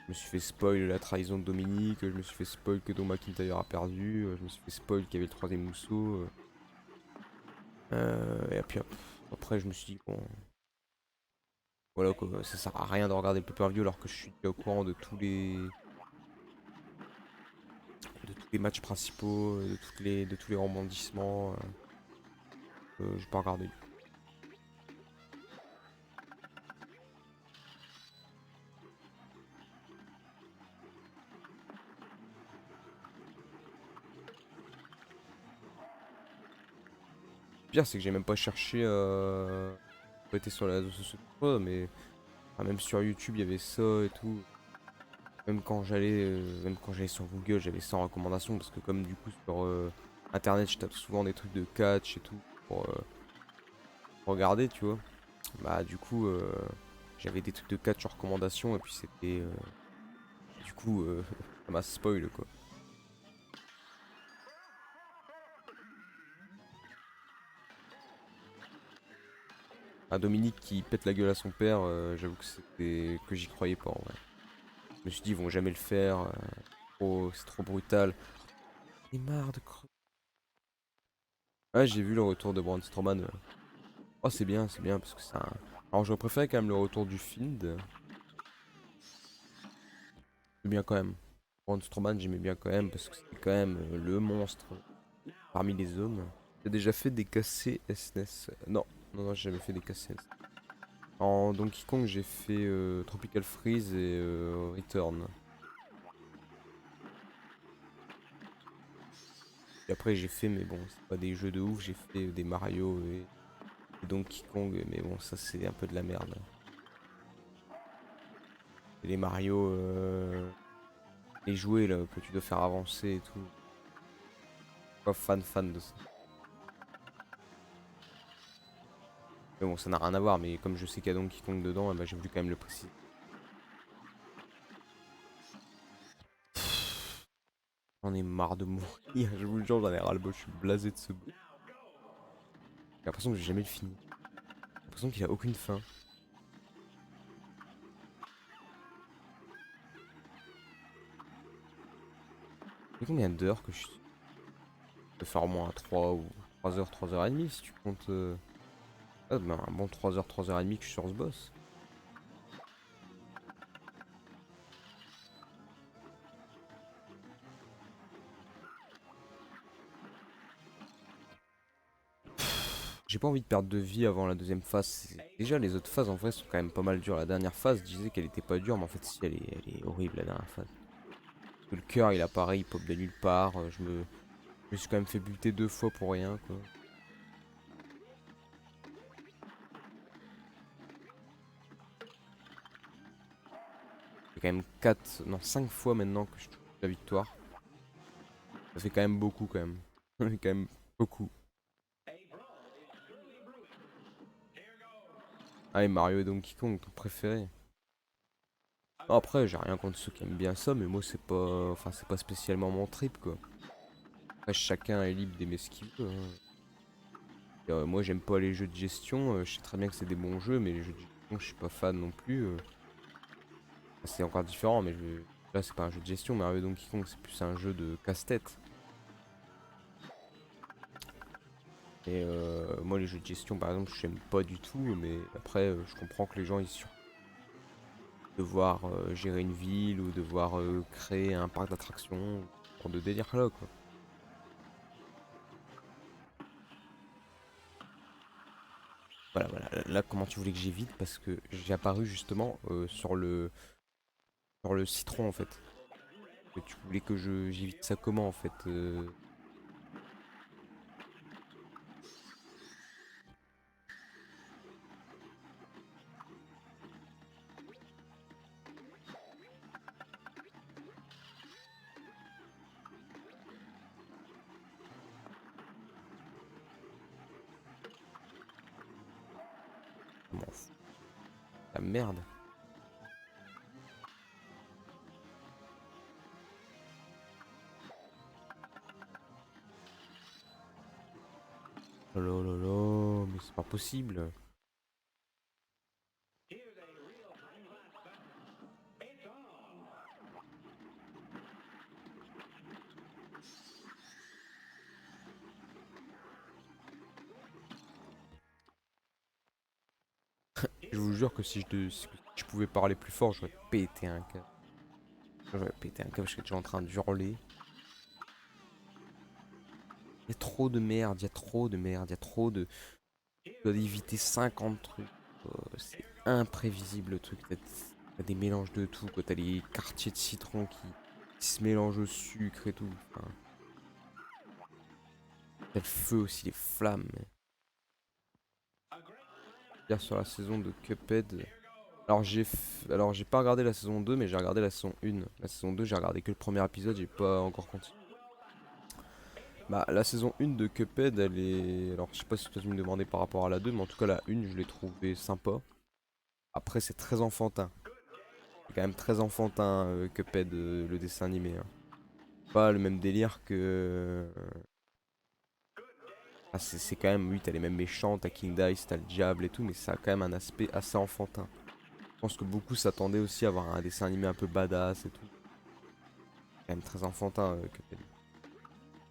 [SPEAKER 1] Je me suis fait spoil la trahison de Dominique, je me suis fait spoil que Drew McIntyre a perdu, je me suis fait spoil qu'il y avait le troisième mousseau. Et puis après, je me suis dit, bon, voilà quoi, ça sert à rien de regarder le pay-per-view alors que je suis déjà au courant de tous les matchs principaux, de tous les rebondissements. J'ai pas regardé. Le pire, c'est que j'ai même pas cherché été sur les réseaux sociaux, mais enfin, même sur YouTube, il y avait ça et tout. Même quand j'allais sur Google, j'avais ça en recommandation parce que comme du coup sur Internet, je tape souvent des trucs de catch et tout pour regarder, tu vois. Bah du coup, j'avais des trucs de catch en recommandation et puis c'était du coup ça m'a spoil quoi. Un Dominique qui pète la gueule à son père, j'avoue que j'y croyais pas en vrai. Je me suis dit ils vont jamais le faire, c'est trop brutal. J'en ai marre de Ouais, j'ai vu le retour de Braun Strowman. Oh, c'est bien, parce que ça. Alors, j'aurais préféré quand même le retour du Fiend. C'est bien quand même. Braun Strowman, j'aimais bien quand même, parce que c'était quand même le monstre parmi les hommes. J'ai déjà fait des KC SNES. Non, non, non, j'ai jamais fait des KC. En Donkey Kong, j'ai fait Tropical Freeze et Return. Et après, j'ai fait, mais bon, c'est pas des jeux de ouf, j'ai fait des Mario et Donkey Kong, mais bon, ça c'est un peu de la merde. Et les Mario, les jouets là, que tu dois faire avancer et tout. Pas fan de ça. Mais bon, ça n'a rien à voir, mais comme je sais qu'il y a Donkey Kong dedans, eh ben, j'ai voulu quand même le préciser. J'en ai marre de mourir, je vous le jure, j'en ai ras le bol, je suis blasé de ce bout. J'ai l'impression que j'ai jamais le fini. J'ai l'impression qu'il a aucune fin. Et combien d'heures que je peux faire au moins 3 ou 3 heures, 3 heures et demie si tu comptes. Ah, ben, un bon 3 heures, 3 heures et demie que je suis sur ce boss. J'ai pas envie de perdre de vie avant la deuxième phase. Déjà, les autres phases en vrai sont quand même pas mal dures. La dernière phase, je disais qu'elle était pas dure, mais en fait, si, elle est horrible la dernière phase. Parce que le cœur il apparaît, il pop de nulle part. Je me suis quand même fait buter 2 fois pour rien quoi. C'est quand même 4, non 5 fois maintenant que je touche la victoire. Ça fait quand même beaucoup quand même. Ça fait quand même beaucoup. Ah et Mario et Donkey Kong, ton préféré. Après, j'ai rien contre ceux qui aiment bien ça, mais moi c'est pas. Enfin c'est pas spécialement mon trip quoi. Après, chacun est libre d'aimer ce qu'il veut, hein. Et, moi j'aime pas les jeux de gestion, je sais très bien que c'est des bons jeux, mais les jeux de gestion je suis pas fan non plus. C'est encore différent, mais là c'est pas un jeu de gestion, Mario et Donkey Kong c'est plus un jeu de casse-tête. Et moi les jeux de gestion par exemple j'aime pas du tout, mais après je comprends que les gens ils sont devoir gérer une ville ou devoir créer un parc d'attractions pour de délire là quoi. Voilà, voilà, là comment tu voulais que j'évite parce que j'ai apparu justement sur le citron en fait. Et tu voulais que j'évite ça comment en fait je m'en fous. La merde. Oh là là là, mais c'est pas possible. Je vous jure que si je pouvais parler plus fort, j'aurais pété un câble. J'aurais pété un câble, je serais déjà en train de hurler. Il y a trop de merde, il y a trop de merde, il y a trop de... Tu dois éviter 50 trucs. C'est imprévisible le truc. T'as des mélanges de tout, quoi. T'as les quartiers de citron qui se mélangent au sucre et tout. Enfin, t'as le feu aussi, les flammes. Hier sur la saison de Cuphead. Alors j'ai pas regardé la saison 2 mais j'ai regardé la saison 1. La saison 2 j'ai regardé que le premier épisode, j'ai pas encore continué. Bah la saison 1 de Cuphead elle est... Alors je sais pas si toi tu me demandais par rapport à la 2 mais en tout cas la 1 je l'ai trouvé sympa. Après c'est très enfantin. C'est quand même très enfantin Cuphead le dessin animé. Hein. Pas le même délire que... Ah, c'est quand même, oui t'as les mêmes méchants, t'as King Dice, t'as le diable et tout mais ça a quand même un aspect assez enfantin. Je pense que beaucoup s'attendaient aussi à avoir un dessin animé un peu badass et tout. Quand même très enfantin Cuphead.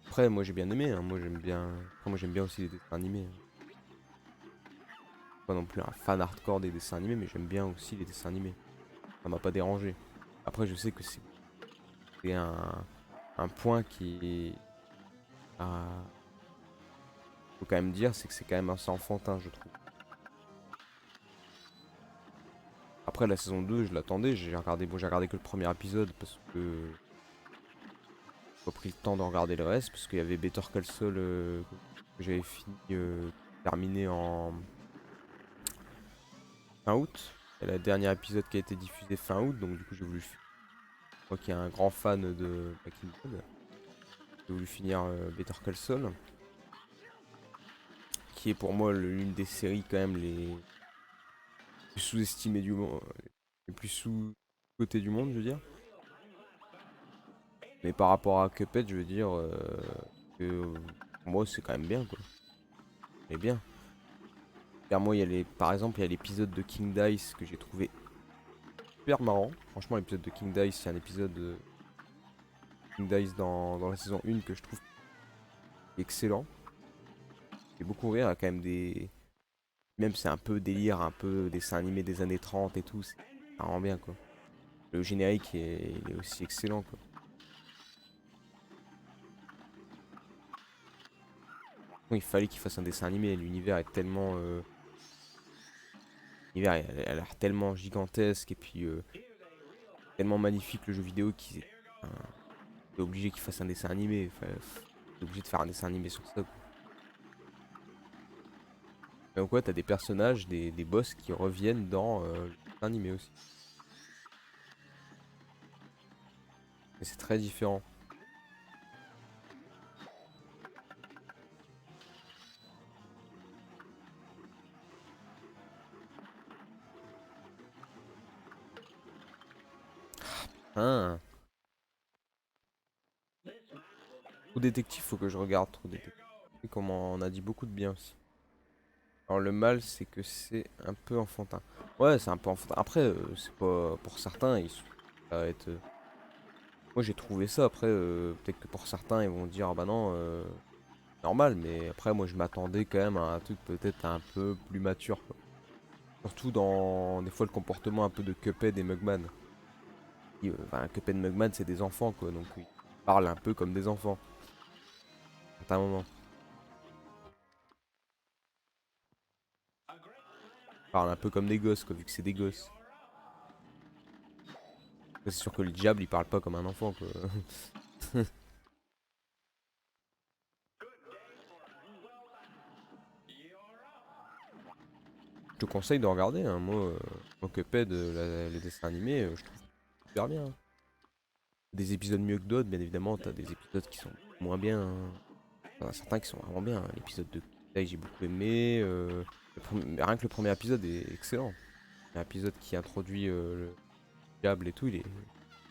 [SPEAKER 1] Après, moi j'ai bien aimé, hein. Moi j'aime bien. Après, moi j'aime bien aussi les dessins animés. Hein. Pas non plus un fan hardcore des dessins animés, mais j'aime bien aussi les dessins animés. Ça m'a pas dérangé. Après, je sais que c'est un point qui faut quand même dire, c'est que c'est quand même assez enfantin, je trouve. Après, la saison 2 je l'attendais. J'ai regardé que le premier épisode parce que j'ai pas pris le temps de regarder le reste parce qu'il y avait Better Call Saul que j'avais fini, terminé en fin août. Et le dernier épisode qui a été diffusé fin août, donc du coup j'ai voulu, moi qui est un grand fan de Breaking Bad, j'ai voulu finir Better Call Saul, qui est pour moi l'une des séries quand même les plus sous-estimées du monde, les plus sous-cotées du monde, je veux dire. Mais par rapport à Cuphead, je veux dire que pour moi c'est quand même bien quoi. C'est bien. Car moi, par exemple, il y a l'épisode de King Dice que j'ai trouvé super marrant. Franchement, l'épisode de King Dice, c'est un épisode de King Dice dans la saison 1 que je trouve excellent. J'ai beaucoup rire, il y a quand même des... Même c'est un peu délire, un peu dessin animé des années 30 et tout, ça rend bien quoi. Le générique il est aussi excellent quoi. Bon, il fallait qu'il fasse un dessin animé, l'univers est tellement... l'univers a l'air tellement gigantesque et puis tellement magnifique le jeu vidéo qu'il est obligé qu'il fasse un dessin animé. Enfin, il est obligé de faire un dessin animé sur ça quoi. Donc ouais, t'as des personnages, des boss qui reviennent dans le dessin animé aussi. Et c'est très différent. Hein. Trou Détective, faut que je regarde Trou Détective. Et comme on a dit beaucoup de bien aussi. Alors le mal, c'est que c'est un peu enfantin. Ouais, c'est un peu enfantin. Après, c'est pas pour certains, ça va être. Moi j'ai trouvé ça. Après, peut-être que pour certains, ils vont dire ah bah non, normal. Mais après, moi je m'attendais quand même à un truc peut-être un peu plus mature, quoi. Surtout dans des fois le comportement un peu de Cuphead et Mugman. Enfin, Cuphead et Mugman, c'est des enfants quoi, donc ils parlent un peu comme des enfants. À un moment. Ils parlent un peu comme des gosses quoi, vu que c'est des gosses. C'est sûr que le diable il parle pas comme un enfant quoi. Je te conseille de regarder, hein. Moi Cuphead, le dessin animé, je trouve super bien. Hein. Des épisodes mieux que d'autres, bien évidemment, t'as des épisodes qui sont moins bien. Hein. T'en as certains qui sont vraiment bien. Hein. L'épisode de Kidai, j'ai beaucoup aimé. Rien que le premier épisode est excellent. L'épisode qui introduit le diable et tout, il est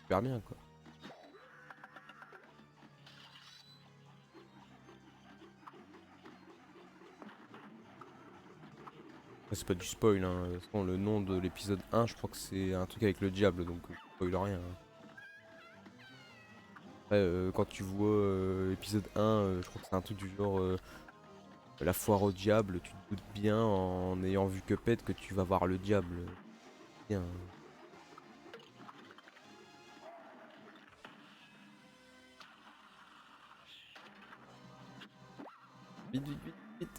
[SPEAKER 1] super bien quoi. C'est pas du spoil, hein. De toute façon, le nom de l'épisode 1, je crois que c'est un truc avec le diable, donc je spoil rien, hein. Après, quand tu vois épisode 1, je crois que c'est un truc du genre la foire au diable, tu te doutes bien en ayant vu Cuphead que tu vas voir le diable. Bien. Vite, vite, vite, vite.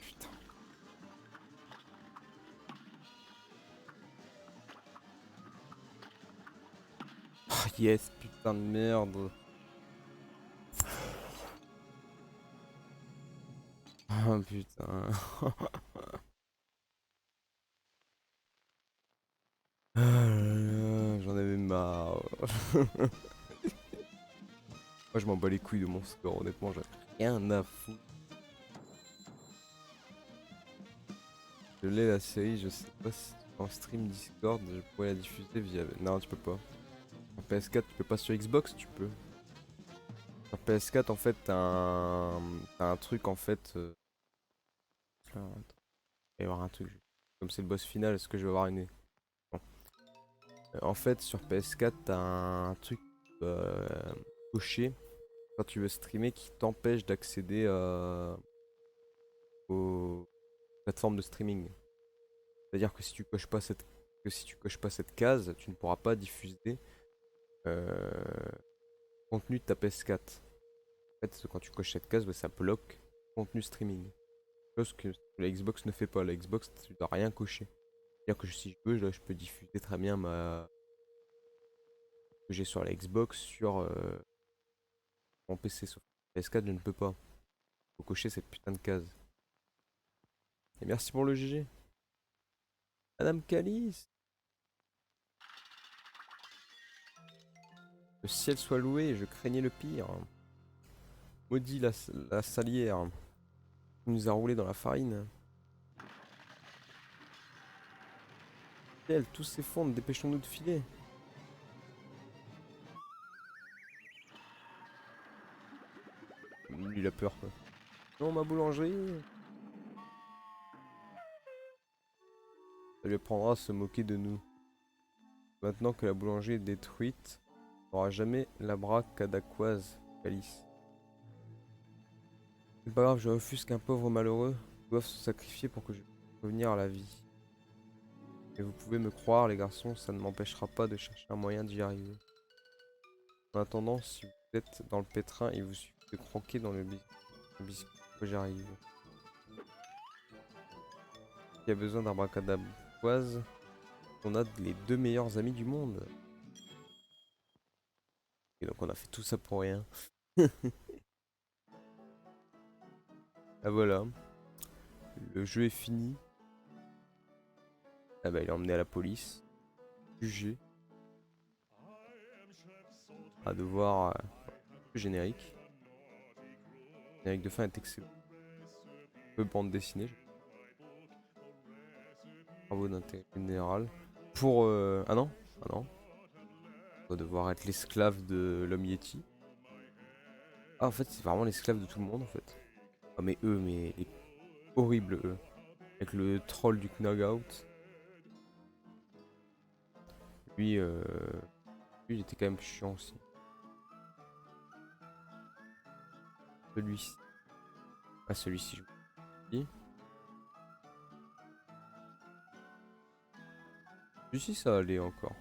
[SPEAKER 1] Putain. Ah, yes, putain de merde. Ah putain. Ah là là, j'en avais marre. Moi je m'en bats les couilles de mon score, honnêtement, j'ai rien à foutre. Je l'ai la série, je sais pas si en stream Discord je pourrais la diffuser via. Non, tu peux pas. En PS4, tu peux pas, sur Xbox, tu peux. Sur PS4, en fait, t'as un truc en fait. Ah, attends, il va y avoir un truc. Comme c'est le boss final, est-ce que je vais avoir une. Bon. En fait, sur PS4, t'as un truc euh, coché quand tu veux streamer qui t'empêche d'accéder aux plateformes de streaming. C'est-à-dire que si tu coches pas cette case, tu ne pourras pas diffuser euh, contenu de ta PS4. En fait, quand tu coches cette case, bah, ça bloque contenu streaming. Chose que la Xbox ne fait pas. La Xbox, tu dois rien cocher. C'est-à-dire que si je veux, je peux diffuser très bien ce que j'ai sur la Xbox sur mon PC. Sauf que PS4, je ne peux pas. Faut cocher cette putain de case. Et merci pour le GG. Madame Calice. Le ciel soit loué, je craignais le pire. Maudit la salière qui nous a roulé dans la farine. Ciel, tous s'effondrent, dépêchons-nous de filer. Lui, il a peur quoi. Non, ma boulangerie. Ça lui apprendra à se moquer de nous. Maintenant que la boulangerie est détruite, on n'aura jamais la bracadaquoise, Calice. C'est pas grave, je refuse qu'un pauvre malheureux doive se sacrifier pour que je puisse revenir à la vie. Et vous pouvez me croire, les garçons, ça ne m'empêchera pas de chercher un moyen d'y arriver. En attendant, si vous êtes dans le pétrin, il vous suffit de croquer dans le biscuit pour que j'arrive. Qui a besoin d'un bracadaquoise, on a les deux meilleurs amis du monde. Et donc on a fait tout ça pour rien. Ah voilà, le jeu est fini. Ah bah il est emmené à la police, jugé. À devoir le générique. Le générique de fin est excellent. Un peu bande dessinée. Travaux d'intérêt général. Pour ah non, ah non. On va devoir être l'esclave de l'homme Yeti. Ah, en fait, c'est vraiment l'esclave de tout le monde, en fait. Ah, mais eux, mais les horribles, eux. Avec le troll du Knogout. Lui, lui, il était quand même chiant aussi. Celui-ci. Ah, celui-ci, je vous dis. Celui-ci, ça allait encore.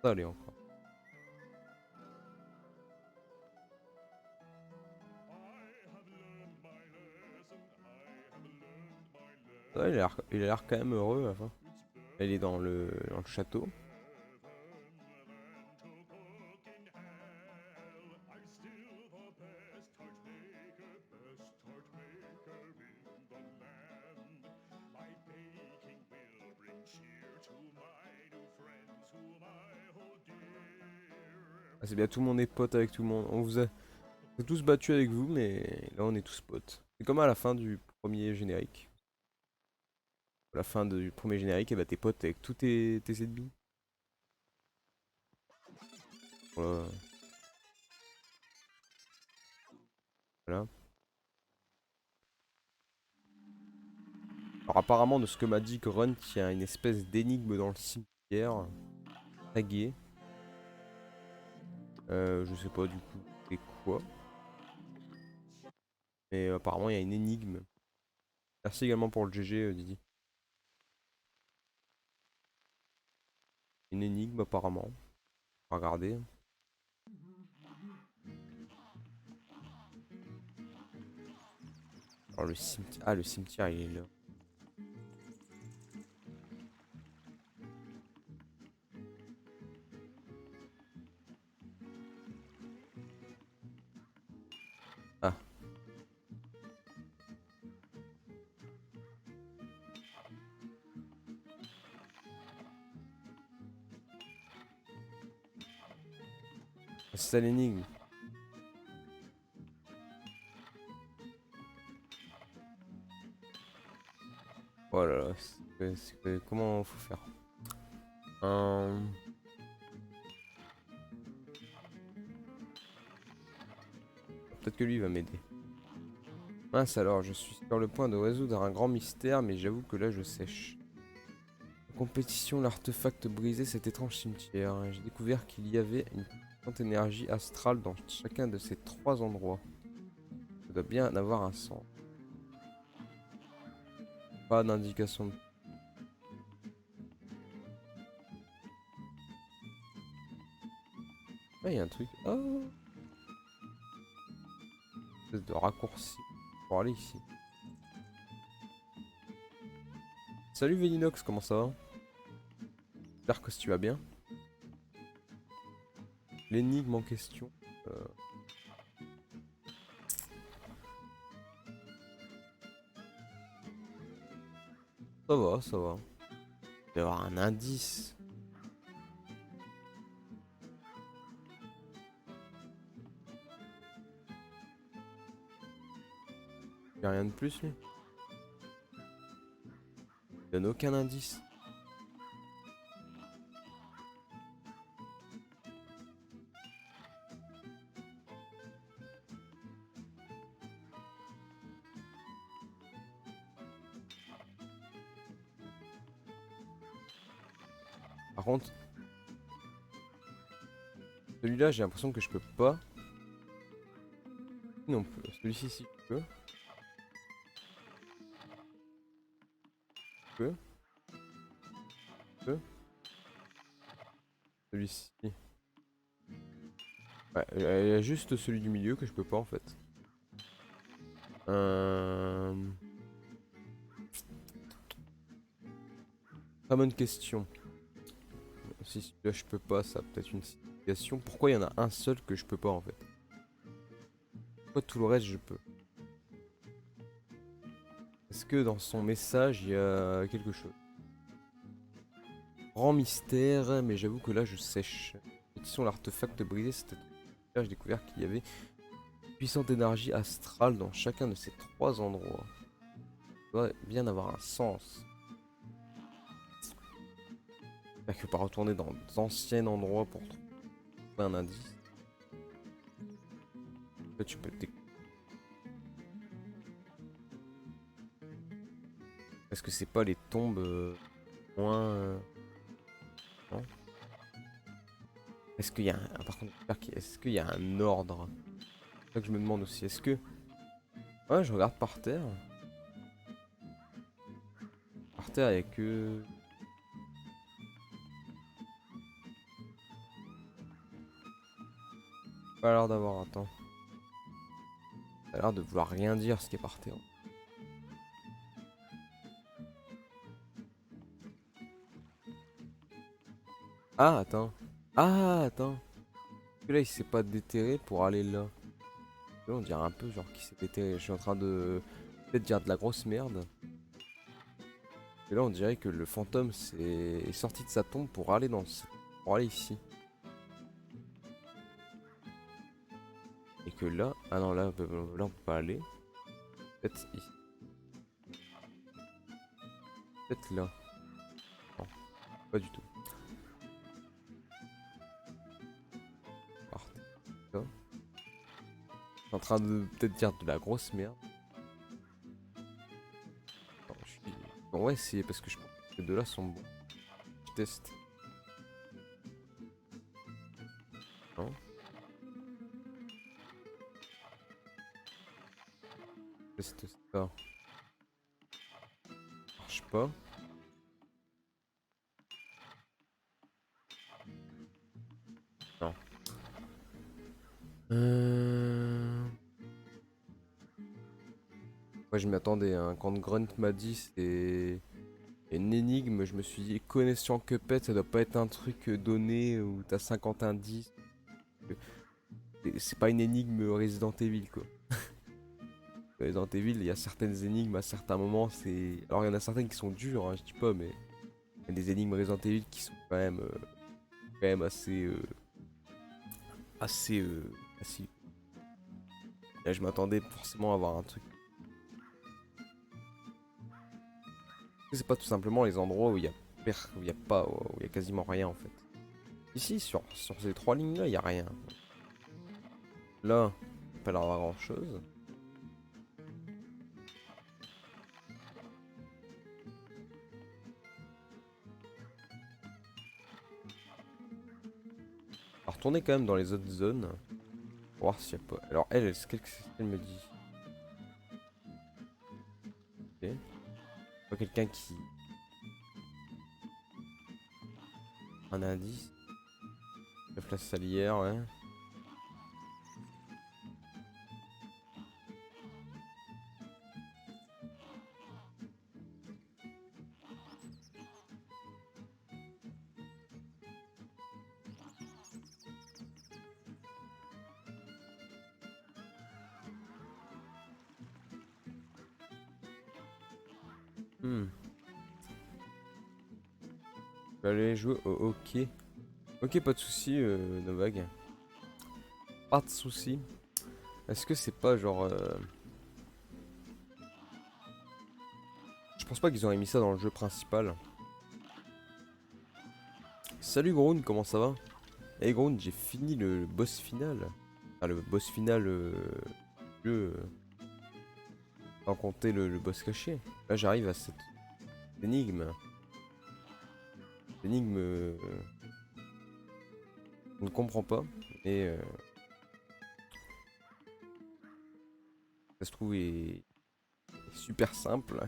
[SPEAKER 1] Ça allait encore. Ouais, il a l'air quand même heureux à la fin. Elle est dans le château. Ah, c'est bien, tout le monde est pote avec tout le monde. On s'est tous battus avec vous, mais là on est tous potes. C'est comme à la fin du premier générique. À la fin du premier générique, et bah t'es pote avec tous tes ennemis. Voilà. Voilà. Alors apparemment, de ce que m'a dit Grunt, il y a une espèce d'énigme dans le cimetière. Tagué. Je sais pas du coup c'est quoi. Mais apparemment, il y a une énigme. Merci également pour le GG, Didi. Une énigme apparemment. On va regarder. Alors le cimetière. Ah, le cimetière, il est là. Ah, c'est ça l'énigme. Oh là là, comment faut faire? Euh, Peut-être que lui va m'aider. Mince alors, je suis sur le point de résoudre un grand mystère, mais j'avoue que là je sèche. En compétition, l'artefact brisé cet étrange cimetière. J'ai découvert qu'il y avait une puissante énergie astrale dans chacun de ces trois endroits. Ça doit bien avoir un sens. Pas d'indication de... Ah, il y a un truc. Oh, espèce de raccourci pour aller ici. Salut Velinox, comment ça va? J'espère que tu vas bien. L'énigme en question. euh, Ça va, ça va. Il doit y avoir un indice. Il n'y a rien de plus, lui. Il donne aucun indice. Par contre, celui-là, j'ai l'impression que je peux pas. Non, celui-ci, si je peux. Je peux. Je peux. Celui-ci. Ouais, il y a juste celui du milieu que je peux pas en fait. Euh... Très bonne question. Si celui-là je peux pas, ça a peut-être une signification. Pourquoi il y en a un seul que je peux pas en fait? Pourquoi tout le reste je peux? Est-ce que dans son message il y a quelque chose? Grand mystère, mais j'avoue que là je sèche. Édition l'artefact brisé, c'était... Là j'ai découvert qu'il y avait une puissante énergie astrale dans chacun de ces trois endroits. Ça doit bien avoir un sens. J'espère que pas retourner dans d'anciens endroits pour trouver un indice. Là, tu peux Est-ce que c'est pas les tombes moins... Non. Est-ce qu'il y a un... par contre, est-ce qu'il y a un ordre? C'est ça que je me demande aussi. Est-ce que... Ouais, je regarde par terre. Par terre, il y a que... Pas l'air d'avoir... Attends. Ça a l'air de vouloir rien dire ce qui est par terre. Ah, attends. Ah, attends. Parce que là, il s'est pas déterré pour aller là. Là, on dirait un peu genre qu'il s'est déterré. Je suis en train de... Peut-être dire de la grosse merde. Et là, on dirait que le fantôme est sorti de sa tombe pour aller pour aller ici. Et que là... Ah non, là, là on peut pas aller. Peut-être ici. Peut-être là. Non, pas du tout. Par là. Je suis en train de peut-être dire de la grosse merde. Non, je suis... On va essayer parce que je pense que ces deux-là sont bons. Je teste. Non. Je teste ça. Marche pas. Non. Moi je m'y attendais, hein. Quand Grunt m'a dit c'est une énigme, je me suis dit connaissant Cuphead ça doit pas être un truc donné où t'as 50 indices. C'est pas une énigme Resident Evil quoi. Resident Evil, il y a certaines énigmes à certains moments, c'est... Alors il y en a certaines qui sont dures, hein, je dis pas, mais il y a des énigmes Resident Evil qui sont quand même assez faciles. Là je m'attendais forcément à avoir un truc. C'est pas tout simplement les endroits où il y a où il y a pas, où il y a quasiment rien en fait. Ici, sur ces trois lignes là, il y a rien. Là, il pas l'air d'avoir grand chose. On va retourner quand même dans les autres zones. Pour voir s'il y a pas. Alors elle, qu'est-ce qu'elle me dit? Ok. Pas quelqu'un qui. Un indice. La place salière, ouais. Hmm. Je vais aller jouer au hockey. Ok, pas de soucis, Novag. Pas de soucis. Est-ce que c'est pas genre. Je pense pas qu'ils auraient mis ça dans le jeu principal. Salut Groon, comment ça va? Eh Groon, j'ai fini le boss final. Ah, le boss final du jeu, sans compter le boss caché. Là, j'arrive à cette énigme. L'énigme, je ne comprends pas. Et ça se trouve est super simple.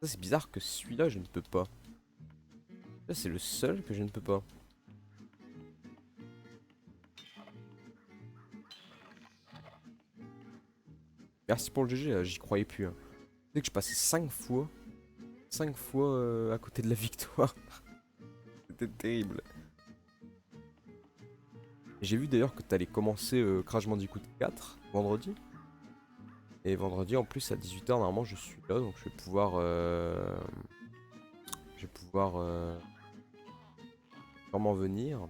[SPEAKER 1] Ça, c'est bizarre que celui-là, je ne peux pas. Là, c'est le seul que je ne peux pas. Merci pour le GG, là, j'y croyais plus, hein. Tu sais que je passais 5 fois à côté de la victoire. C'était terrible. J'ai vu d'ailleurs que t'allais commencer Crash Bandicoot 4 vendredi. Et vendredi en plus à 18 h normalement je suis là donc je vais pouvoir sûrement venir.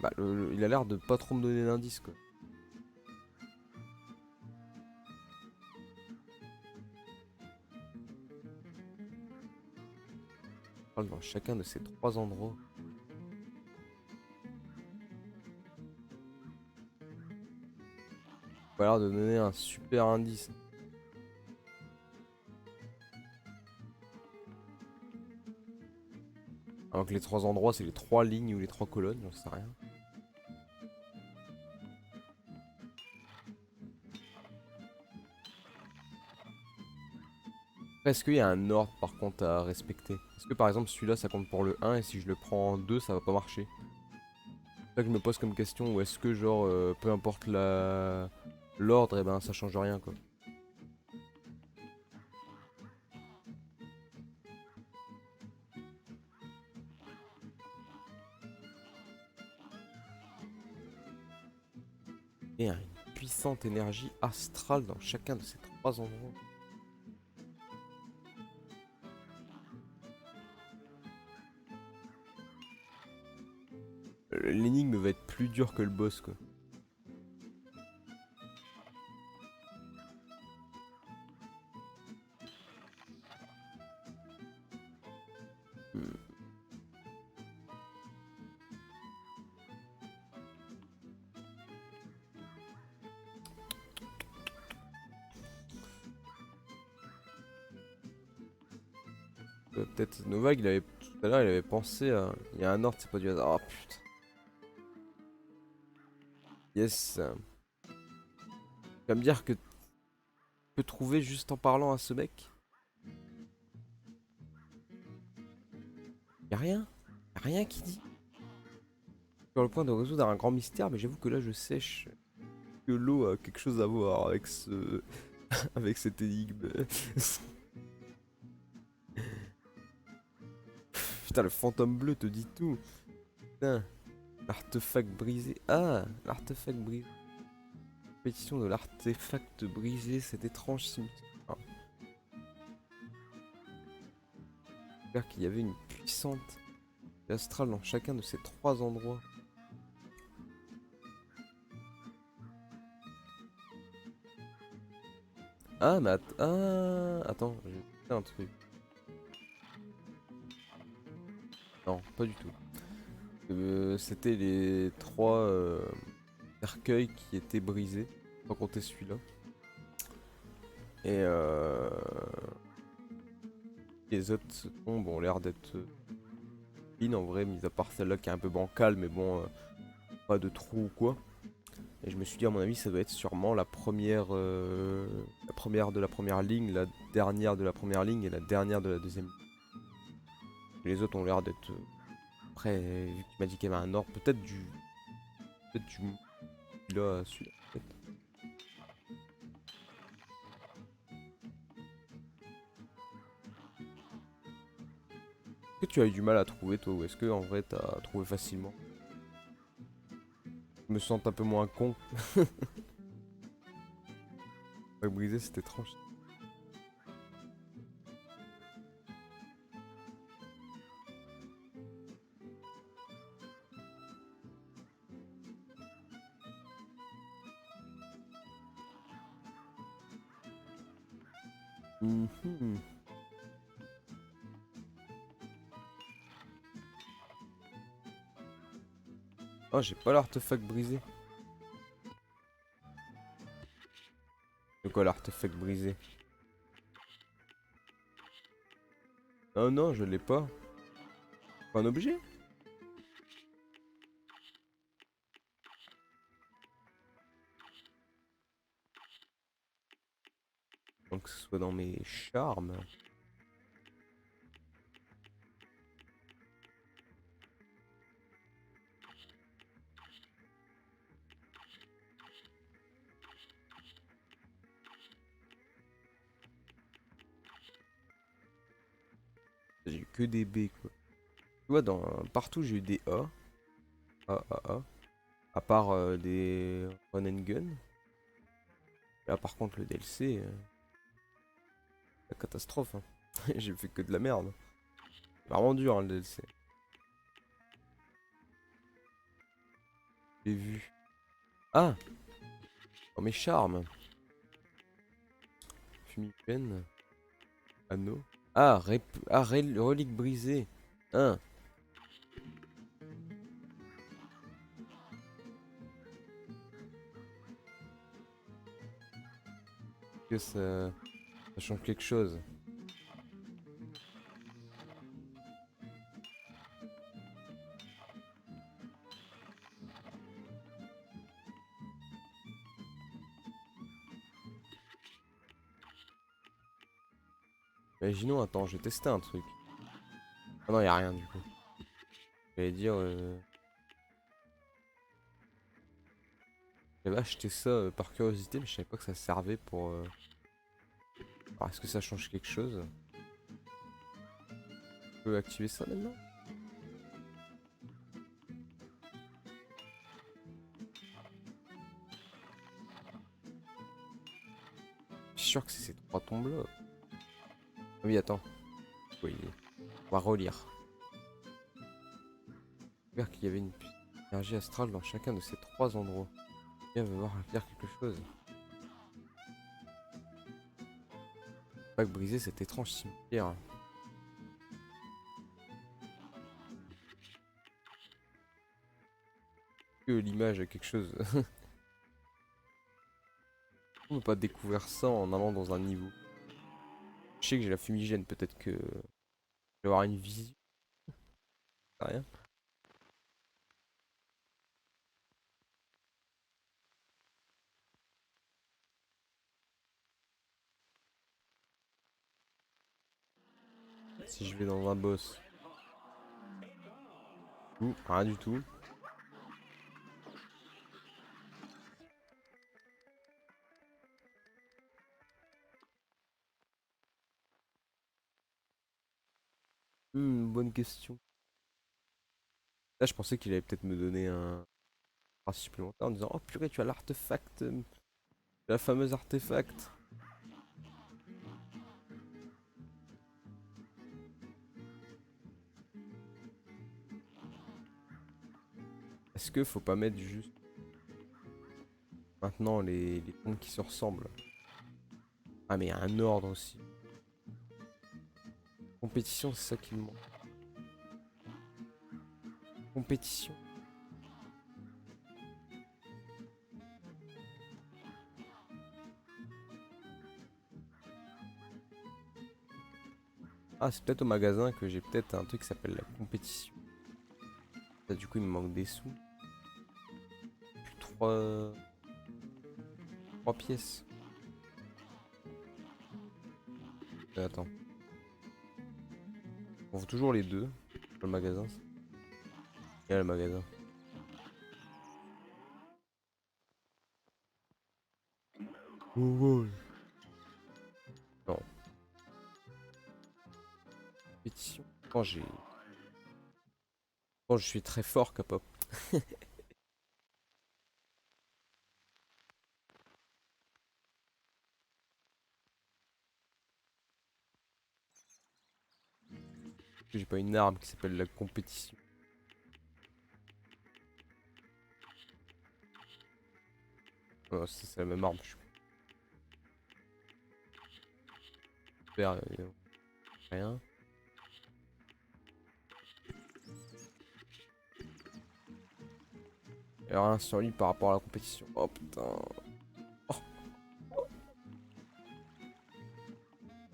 [SPEAKER 1] Bah il a l'air de pas trop me donner d'indices quoi. Je parle dans chacun de ces trois endroits. pas l'air de donner un super indice. Alors que les 3 endroits, c'est les 3 lignes ou les 3 colonnes, j'en sais rien. Est-ce qu'il y a un ordre par contre à respecter? Est-ce que par exemple celui-là ça compte pour le 1 et si je le prends en 2 ça va pas marcher? C'est ça que je me pose comme question, ou est-ce que genre peu importe l'ordre, et ben ça change rien quoi. Et une puissante énergie astrale dans chacun de ces 3 endroits. L'énigme va être plus dure que le boss quoi. Hmm. Peut-être Nova, il avait tout à l'heure, il avait pensé à. Il y a un ordre, c'est pas du hasard. Oh putain. Yes. Tu vas me dire que tu peux trouver juste en parlant à ce mec? Y'a rien? Y'a rien qui dit? Sur le point de résoudre un grand mystère, mais j'avoue que là je sèche que l'eau a quelque chose à voir avec ce. avec cette énigme. Putain, le fantôme bleu te dit tout. Putain, l'artefact brisé. Ah, l'artefact brisé. Pétition de l'artefact brisé, cet étrange cimetière. Ah, j'espère qu'il y avait une puissante astrale dans chacun de ces 3 endroits. Ah, mais attends, j'ai fait un truc. Non, pas du tout. C'était les 3 cercueils qui étaient brisés, sans compter celui-là. Et les autres tombes ont l'air d'être clean en vrai, mis à part celle-là qui est un peu bancale, mais bon, pas de trou ou quoi. Et je me suis dit, à mon avis, ça doit être sûrement la première de la première ligne, la dernière de la première ligne et la dernière de la deuxième. Et les autres ont l'air d'être. Après, vu que tu m'as dit qu'il y avait un ordre, peut-être du. Peut-être du. Là, celui-là, peut-être. Est-ce que tu as eu du mal à trouver, toi, ou est-ce que en vrai t'as trouvé facilement? Je me sens un peu moins con. Pas brisé, c'était étrange. Mhm. Oh, j'ai pas l'artefact brisé. C'est quoi l'artefact brisé? Oh non, je l'ai pas. Pas un objet? Donc que ce soit dans mes charmes. J'ai eu que des B quoi. Tu vois, partout j'ai eu des A. A, A, A. À part des run and gun. Là par contre le DLC, la catastrophe. Hein. J'ai fait que de la merde. Vraiment dur hein, le DLC. J'ai vu. Ah! Dans mes charmes. Fumigène. Anneau. Ah, relique brisée. Hein. que ça change quelque chose. Imaginons, attends, je vais tester un truc. Ah non, y a rien du coup. J'allais dire, j'avais acheté ça par curiosité, mais je savais pas que ça servait pour. Alors, est-ce que ça change quelque chose? Je peux activer ça maintenant? Je suis sûr que c'est ces trois tombes là. Ah oui, attends. Oui, on va relire. Dire qu'il y avait une énergie astrale dans chacun de ces trois endroits. Viens, va voir dire quelque chose. Pas que briser cet étrange cimetière. Que l'image a quelque chose. On n'a pas découvert ça en allant dans un niveau. Je sais que j'ai la fumigène, peut-être que je vais avoir une vision. Rien. Si je vais dans un boss. Ouh, rien du tout. Bonne question. Là, je pensais qu'il allait peut-être me donner un trace supplémentaire en disant: oh purée, tu as l'artefact. La fameuse artefact. Est-ce que faut pas mettre juste maintenant les tombes qui se ressemblent? Ah, mais il y a un ordre aussi. Compétition, c'est ça qui me manque. Compétition. Ah, c'est peut-être au magasin que j'ai peut-être un truc qui s'appelle la compétition. Ça, du coup, il me manque des sous. Plus trois pièces. Attends. On voit toujours les deux. Le magasin. Il y a le magasin. Oh, oh. Non. Compétition. Quand j'ai. Quand je suis très fort, K-pop. J'ai pas une arme qui s'appelle la compétition. Oh, c'est la même arme, je suis super. Rien. Il y a rien sur lui par rapport à la compétition. Oh putain. Oh,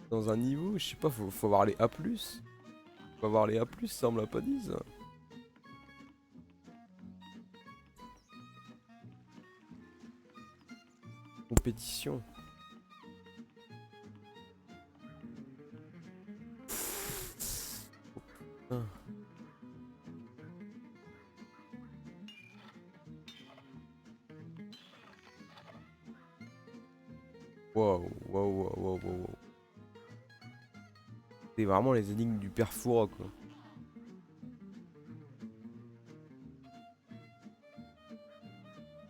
[SPEAKER 1] dans un niveau, je sais pas, faut avoir les A+. Faut avoir les A+, ça on me l'a pas dit ça. Compétition. Ah. Waouh, waouh, waouh, waouh, waouh. C'est vraiment les énigmes du père Fouras, quoi.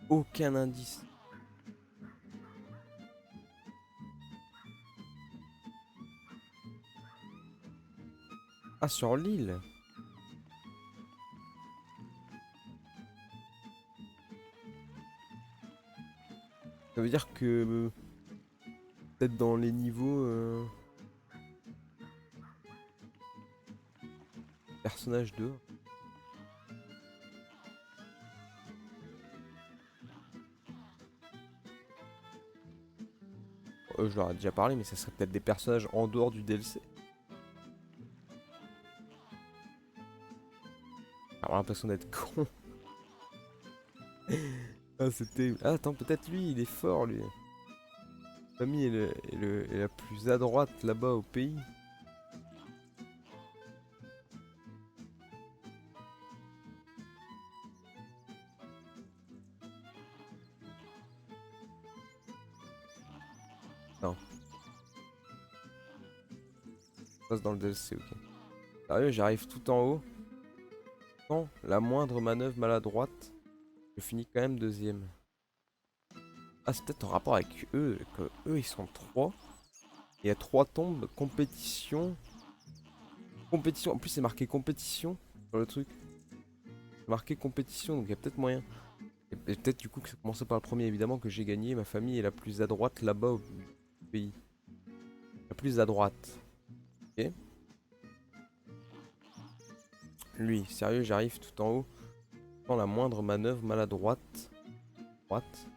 [SPEAKER 1] Aucun indice. Ah, sur l'île. Ça veut dire que peut-être dans les niveaux personnage 2. je leur ai déjà parlé, mais ça serait peut-être des personnages en dehors du DLC. J'ai vraiment l'impression d'être con. Ah, c'était. Ah, attends, peut-être lui, il est fort, lui. Sa famille est la plus à droite là-bas au pays. Non, ça passe dans le DLC, ok. Sérieux, j'arrive tout en haut. Sans la moindre manœuvre maladroite, je finis quand même deuxième. Ah, c'est peut-être en rapport avec eux, que eux ils sont trois. Il y a trois tombes, compétition. Compétition, en plus c'est marqué compétition sur le truc. C'est marqué compétition, donc il y a peut-être moyen. Et peut-être du coup que ça commençait par le premier, évidemment, que j'ai gagné. Ma famille est la plus à droite là-bas au pays. La plus à droite. Ok. Lui, sérieux, j'arrive tout en haut. Sans la moindre manœuvre maladroite. Droite.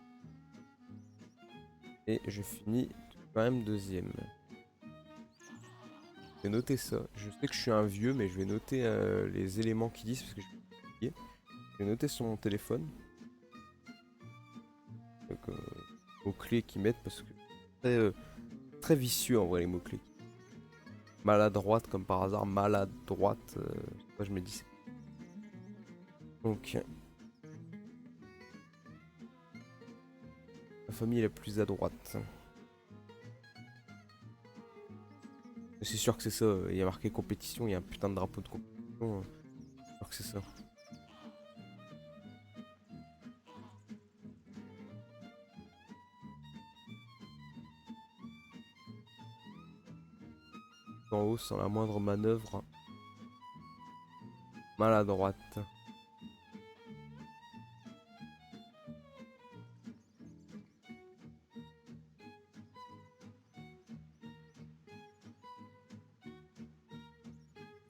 [SPEAKER 1] Et je finis quand même deuxième. Je vais noter ça. Je sais que je suis un vieux, mais je vais noter les éléments qu'ils disent parce que je vais oublier. Je vais noter sur mon téléphone. Donc, mots-clés qu'ils mettent parce que c'est très vicieux en vrai les mots-clés. Maladroite comme par hasard, maladroite. Je me dis. Donc, la famille est la plus à droite. C'est sûr que c'est ça. Il y a marqué compétition, il y a un putain de drapeau de compétition. C'est sûr que c'est ça. En haut, sans la moindre manœuvre maladroite.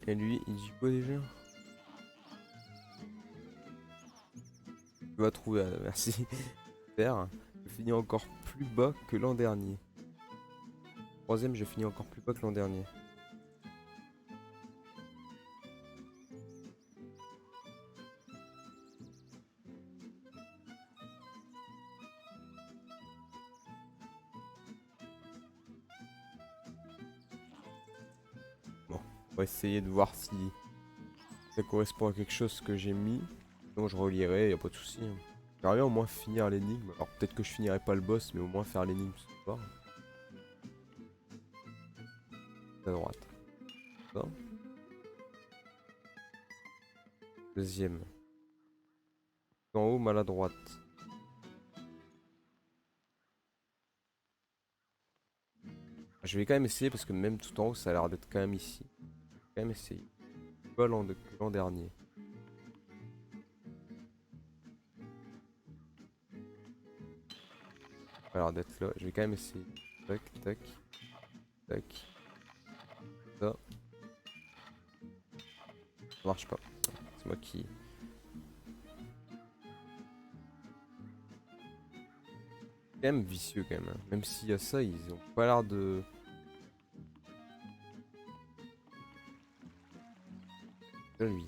[SPEAKER 1] Et lui, il dit quoi déjà? Tu vas trouver, merci. Super. Je finis encore plus bas que l'an dernier. Troisième, je finis encore plus bas que l'an dernier. Bon, on va essayer de voir si ça correspond à quelque chose que j'ai mis. Sinon, je relirai, y a pas de souci. J'aimerais bien au moins finir l'énigme. Alors peut-être que je finirai pas le boss, mais au moins faire l'énigme ce soir. À droite. Ça. Deuxième. En haut, mal à droite. Je vais quand même essayer parce que même tout en haut, ça a l'air d'être quand même ici. Je vais quand même essayer. Pas l'an dernier. Ça a l'air d'être là. Je vais quand même essayer. Tac, tac, tac. Ça. Ça marche pas. C'est moi qui. Quand même vicieux quand même. Hein. Même s'il y a ça, ils ont pas l'air de. Là, lui.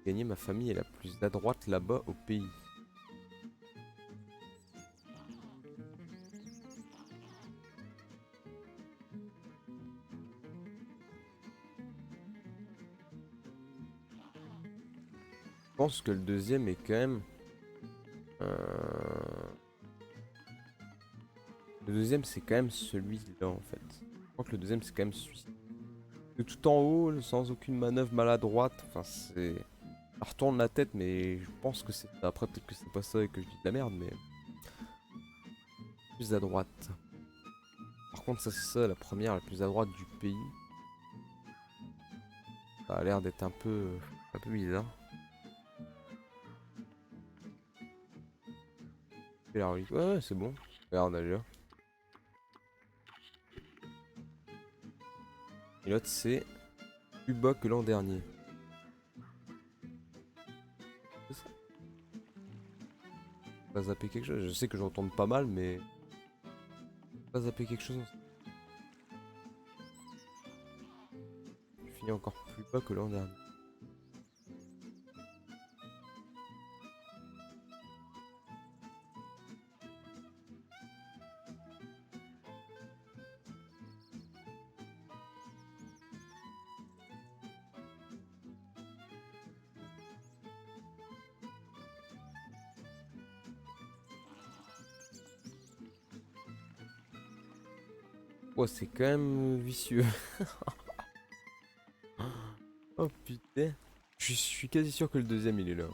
[SPEAKER 1] Gagner ma famille est la plus à droite là-bas au pays. Je pense que le deuxième est quand même. Le deuxième c'est quand même celui-là en fait. Je crois que le deuxième c'est quand même celui-ci. De tout en haut, sans aucune manœuvre maladroite. Enfin c'est. Ça retourne la tête mais je pense que c'est. Après peut-être que c'est pas ça et que je dis de la merde mais. Plus à droite. Par contre ça c'est ça la première la plus à droite du pays. Ça a l'air d'être un peu bizarre. Et là, oui. Ouais, c'est bon. Regarde, on a déjà. Et l'autre, c'est plus bas que l'an dernier. C'est ça. Ça va zapper quelque chose. Je sais que je retourne pas mal, mais. Pas zapper quelque chose. Je finis encore plus bas que l'an dernier. Oh, c'est quand même vicieux. Oh putain. Je suis quasi sûr que le deuxième il est là.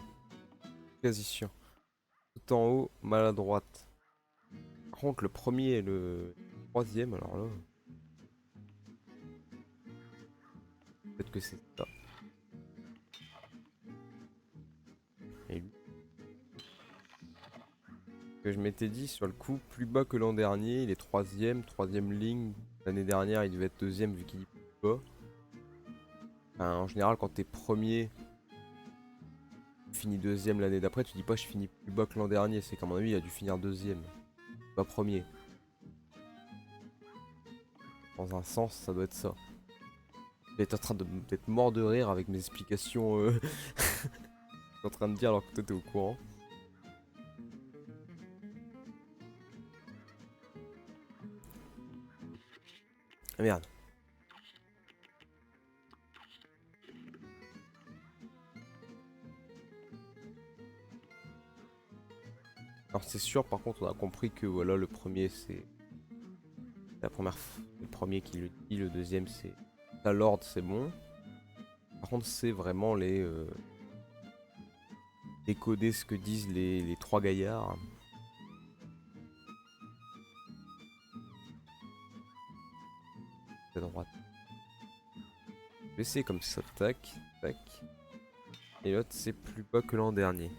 [SPEAKER 1] Quasi sûr. Tout en haut, maladroite. Par contre, le premier et le troisième, alors là. Peut-être que c'est ça. Et lui. Que je m'étais dit sur le coup, plus bas que l'an dernier, il est troisième, troisième ligne. L'année dernière, il devait être deuxième vu qu'il est plus bas. Enfin, en général, quand t'es premier, tu finis deuxième l'année d'après, tu dis pas je finis plus bas que l'an dernier. C'est qu'à mon avis, il a dû finir deuxième, pas premier. Dans un sens, ça doit être ça. J'étais en train d'être mort de rire avec mes explications. Je suis en train de dire alors que toi t'es au courant. Ah merde. Alors c'est sûr, par contre, on a compris que voilà, le premier c'est la première fois, le premier qui le dit, le deuxième c'est la Lord, c'est bon. Par contre, c'est vraiment décoder ce que disent les trois gaillards. À droite. Baisser comme ça, tac, tac. Et l'autre c'est plus bas que l'an dernier.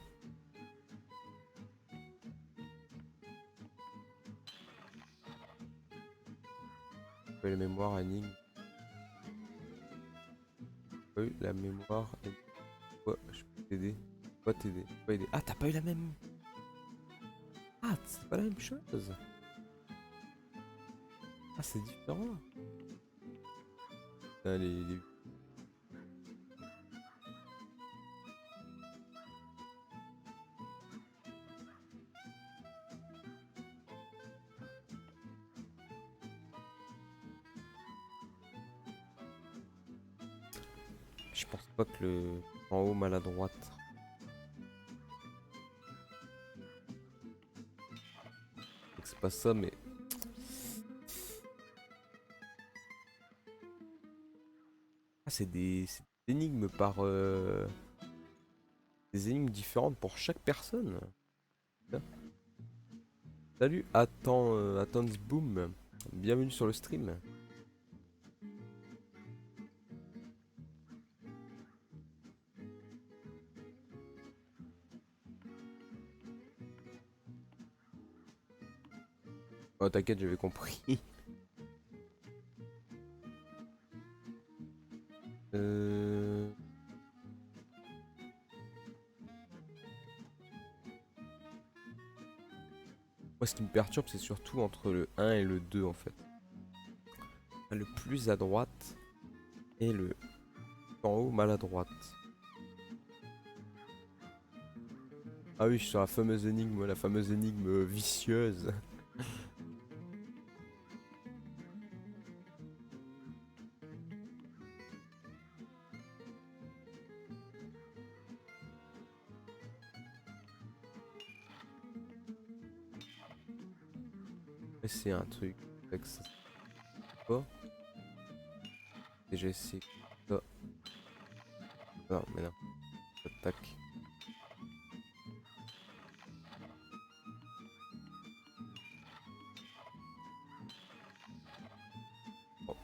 [SPEAKER 1] La mémoire, énigme. Oui, la mémoire. Quoi, je peux t'aider? Pas t'aider, pas aider. Ah, t'as pas eu la même. Ah, c'est pas la même chose. Ah, c'est différent. Allez. Je pense pas que le en haut maladroite. C'est pas ça, mais ah, c'est des énigmes par des énigmes différentes pour chaque personne. Putain. Salut, attends Boom. Bienvenue sur le stream. Oh, t'inquiète, j'avais compris. euh... Moi, ce qui me perturbe, c'est surtout entre le 1 et le 2 en fait. Le plus à droite et le en haut maladroite. Ah oui, sur la fameuse énigme vicieuse. Mais c'est un truc avec ça. Pas. Et j'ai essayé ça. Non, mais non. Tac. Oh,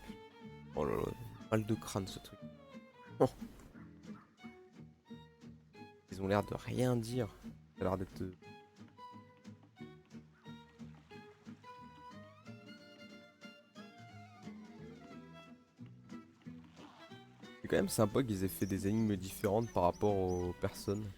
[SPEAKER 1] oh là là, mal de crâne ce truc. Oh. Ils ont l'air de rien dire. Ça a l'air d'être. C'est quand même sympa qu'ils aient fait des énigmes différentes par rapport aux personnes.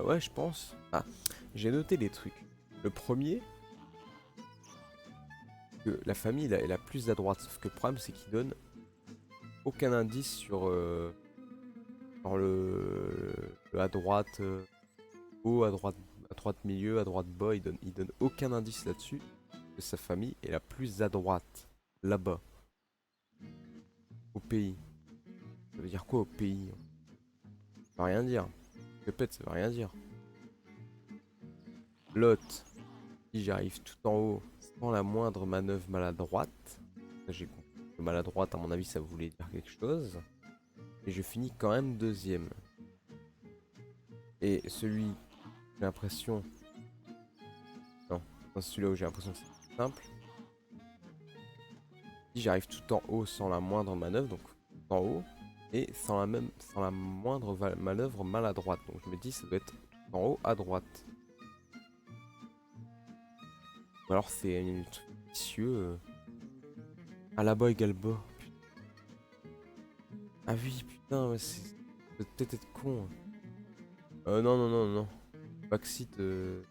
[SPEAKER 1] Ouais, je pense. Ah, j'ai noté des trucs. Le premier, que la famille est la plus à droite. Sauf que le problème, c'est qu'il donne aucun indice sur le à droite haut, à droite milieu, à droite bas. Il donne aucun indice là-dessus. Que sa famille est la plus à droite. Là-bas, au pays. Ça veut dire quoi au pays? Ça veut rien dire. Répète, ça veut rien dire. Lot, si j'arrive tout en haut, sans la moindre manœuvre maladroite. Ça, j'ai compris. Que maladroite, à mon avis, ça voulait dire quelque chose. Et je finis quand même deuxième. Et celui, j'ai l'impression. Non, c'est celui-là où j'ai l'impression que c'est simple. Si j'arrive tout en haut sans la moindre manœuvre, donc tout en haut, et sans la moindre manœuvre maladroite. Donc je me dis, ça doit être tout en haut à droite. Ou alors c'est un truc vicieux. Ah là-bas égale bas. Ah oui, putain, ouais, c'est. Ça peut peut-être être con, hein. Non, non, non, non. Backseat. Non,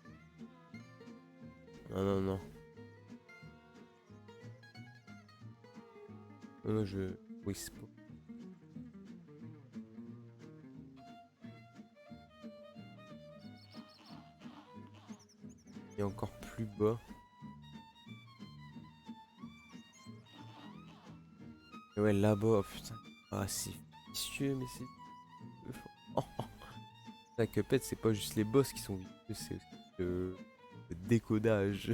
[SPEAKER 1] non, non. Non, non, je. Oui, c'est pas. Et encore plus bas. Et ouais, là-bas, oh, putain. Ah, c'est vicieux, mais c'est. Oh, oh. La Cuphead, c'est pas juste les boss qui sont vicieux, c'est aussi le décodage.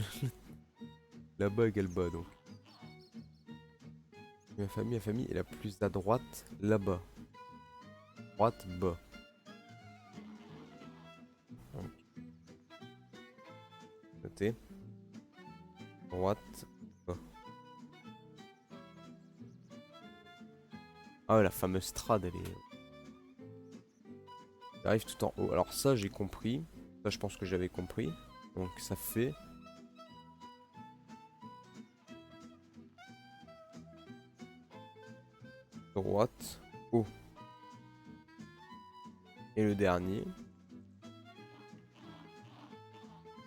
[SPEAKER 1] Là-bas égale bas, donc. Ma famille est la plus à droite, là-bas. Droite, bas. Donc, notez. Droite, bas. Ah ouais, la fameuse trad, elle est. Elle arrive tout en haut. Alors ça, j'ai compris. Ça, je pense que j'avais compris. Donc ça fait. Droite, haut. Et le dernier.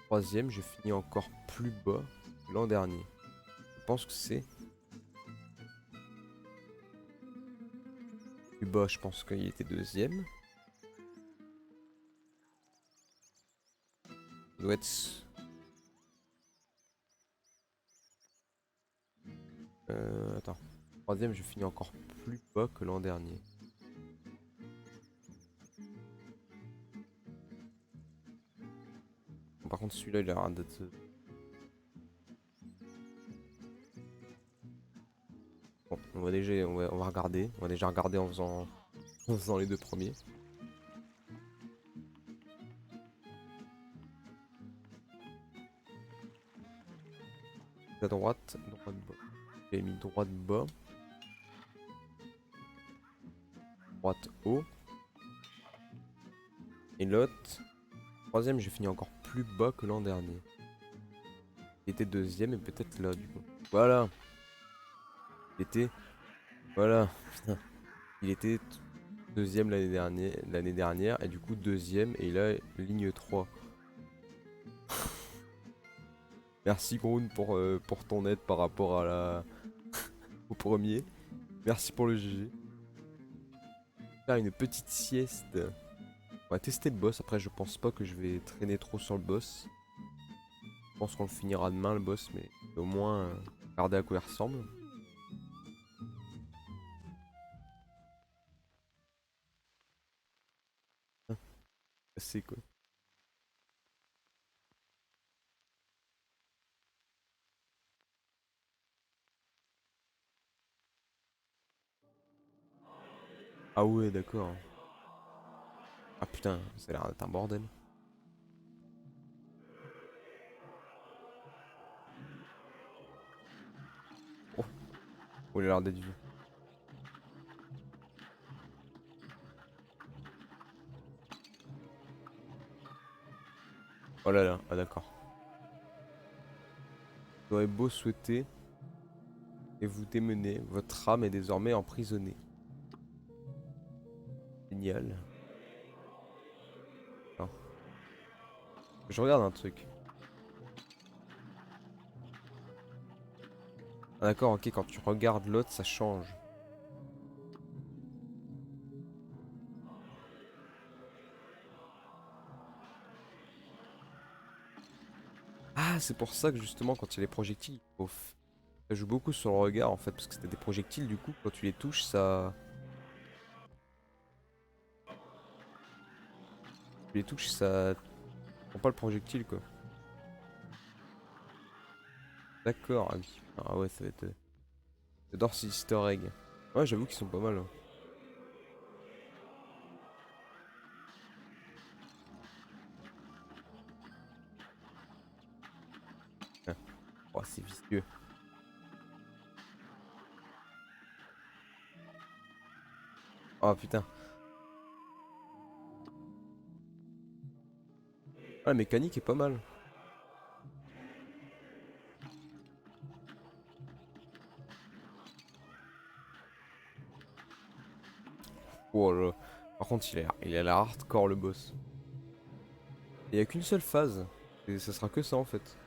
[SPEAKER 1] Troisième, je finis encore plus bas que l'an dernier. Je pense que c'est plus bas. Je pense qu'il était deuxième. Ça doit être. Attends. Troisième, je finis encore plus bas que l'an dernier. Bon, par contre, celui-là, il a l'air d'être. Bon, on va regarder. On va déjà regarder en faisant les deux premiers. À droite, droite bas. J'ai mis droite bas, droite haut. Et l'autre, troisième, j'ai fini encore plus bas que l'an dernier. Il était deuxième et peut-être là du coup. Voilà. Il était. Voilà. Putain. Il était deuxième l'année dernière et du coup deuxième et là ligne 3. Merci Groon pour ton aide par rapport à au premier. Merci pour le GG. Faire une petite sieste. On va tester le boss. Après, je pense pas que je vais traîner trop sur le boss. Je pense qu'on le finira demain le boss, mais au moins regarder à quoi il ressemble. C'est quoi? Ah ouais, d'accord. Ah putain, ça a l'air d'être un bordel. Oh, oh, il a l'air d'être vieux. Oh là là, ah d'accord. Vous aurez beau souhaiter et vous démener, votre âme est désormais emprisonnée. Génial. Je regarde un truc. Ah, d'accord, ok, quand tu regardes l'autre, ça change. Ah, c'est pour ça que justement, quand il y a les projectiles, ça joue beaucoup sur le regard en fait, parce que c'était des projectiles, du coup, quand tu les touches, ça. Tu les touches, ça. Prend pas le projectile quoi. D'accord, ah oui. Ah ouais, ça va être. J'adore ces easter eggs. Ouais, j'avoue qu'ils sont pas mal, hein. Ah. Oh, c'est vicieux. Oh putain. Ah, la mécanique est pas mal. Oh là là. Par contre, il a l'air hardcore le boss. Il y a qu'une seule phase. Et ça sera que ça en fait.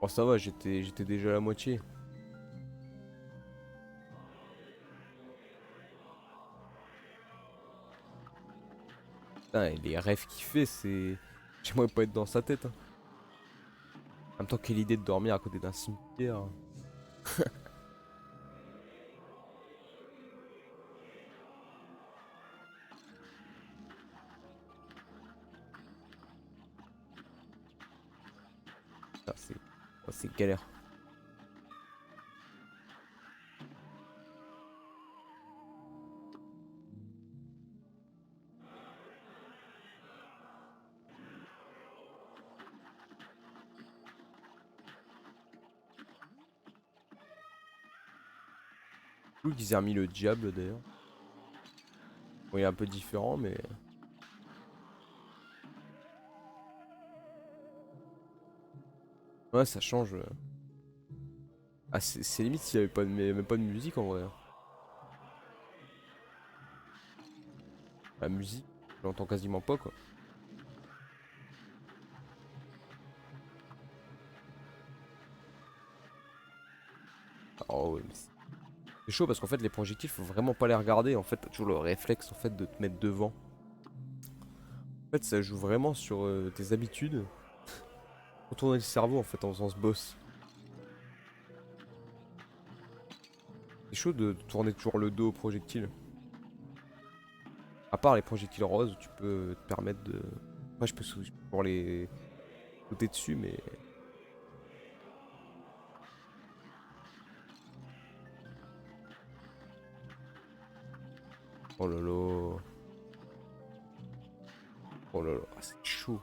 [SPEAKER 1] Oh, ça va, j'étais déjà à la moitié. Putain, et les rêves qu'il fait, c'est. J'aimerais pas être dans sa tête, hein. En même temps, quelle idée de dormir à côté d'un cimetière. Putain, c'est galère. Je trouve qu'ils aient remis le diable d'ailleurs. Bon, il est un peu différent, mais. Ouais, ça change. Ah, c'est limite s'il y avait pas même pas de musique en vrai, hein. La musique, j'entends quasiment pas quoi. Oh ouais, mais c'est chaud parce qu'en fait, les projectiles, faut vraiment pas les regarder. En fait, t'as toujours le réflexe en fait de te mettre devant. En fait, ça joue vraiment sur tes habitudes. Retourner le cerveau en fait en faisant ce boss. C'est chaud de tourner toujours le dos au projectile. À part les projectiles roses, tu peux te permettre de. Moi, je peux pour les sauter dessus, mais. Oh là là. Oh là là, ah, c'est chaud.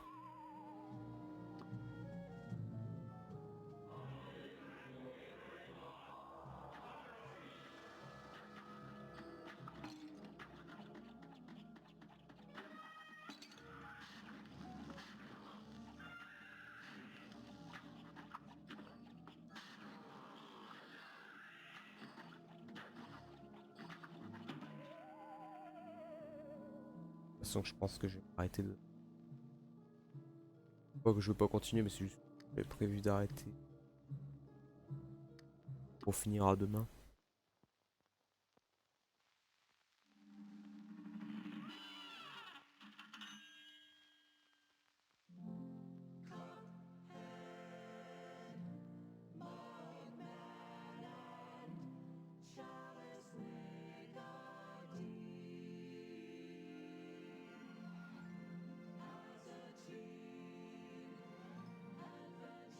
[SPEAKER 1] De toute façon, je pense que je vais arrêter de. Pas que je veux pas continuer, mais c'est juste que j'avais prévu d'arrêter. On finira demain.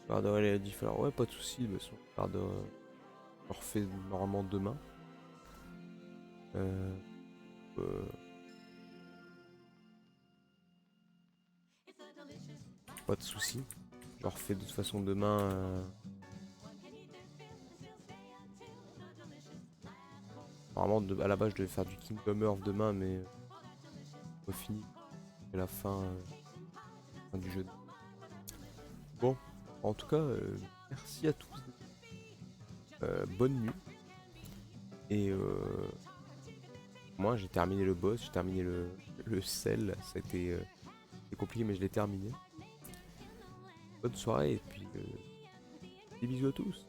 [SPEAKER 1] Je regarderai les différents. Ouais, pas de soucis. De toute façon, je le refais normalement demain. Euh, euh, pas de soucis. Je refais de toute façon demain. Normalement, à la base, je devais faire du Kingdom Earth demain, mais pas fini. C'est la fin du jeu. Bon, en tout cas, merci à tous. Bonne nuit. Et moi, j'ai terminé le boss, j'ai terminé le sel. Ça a été compliqué, mais je l'ai terminé. Bonne soirée et puis des bisous à tous.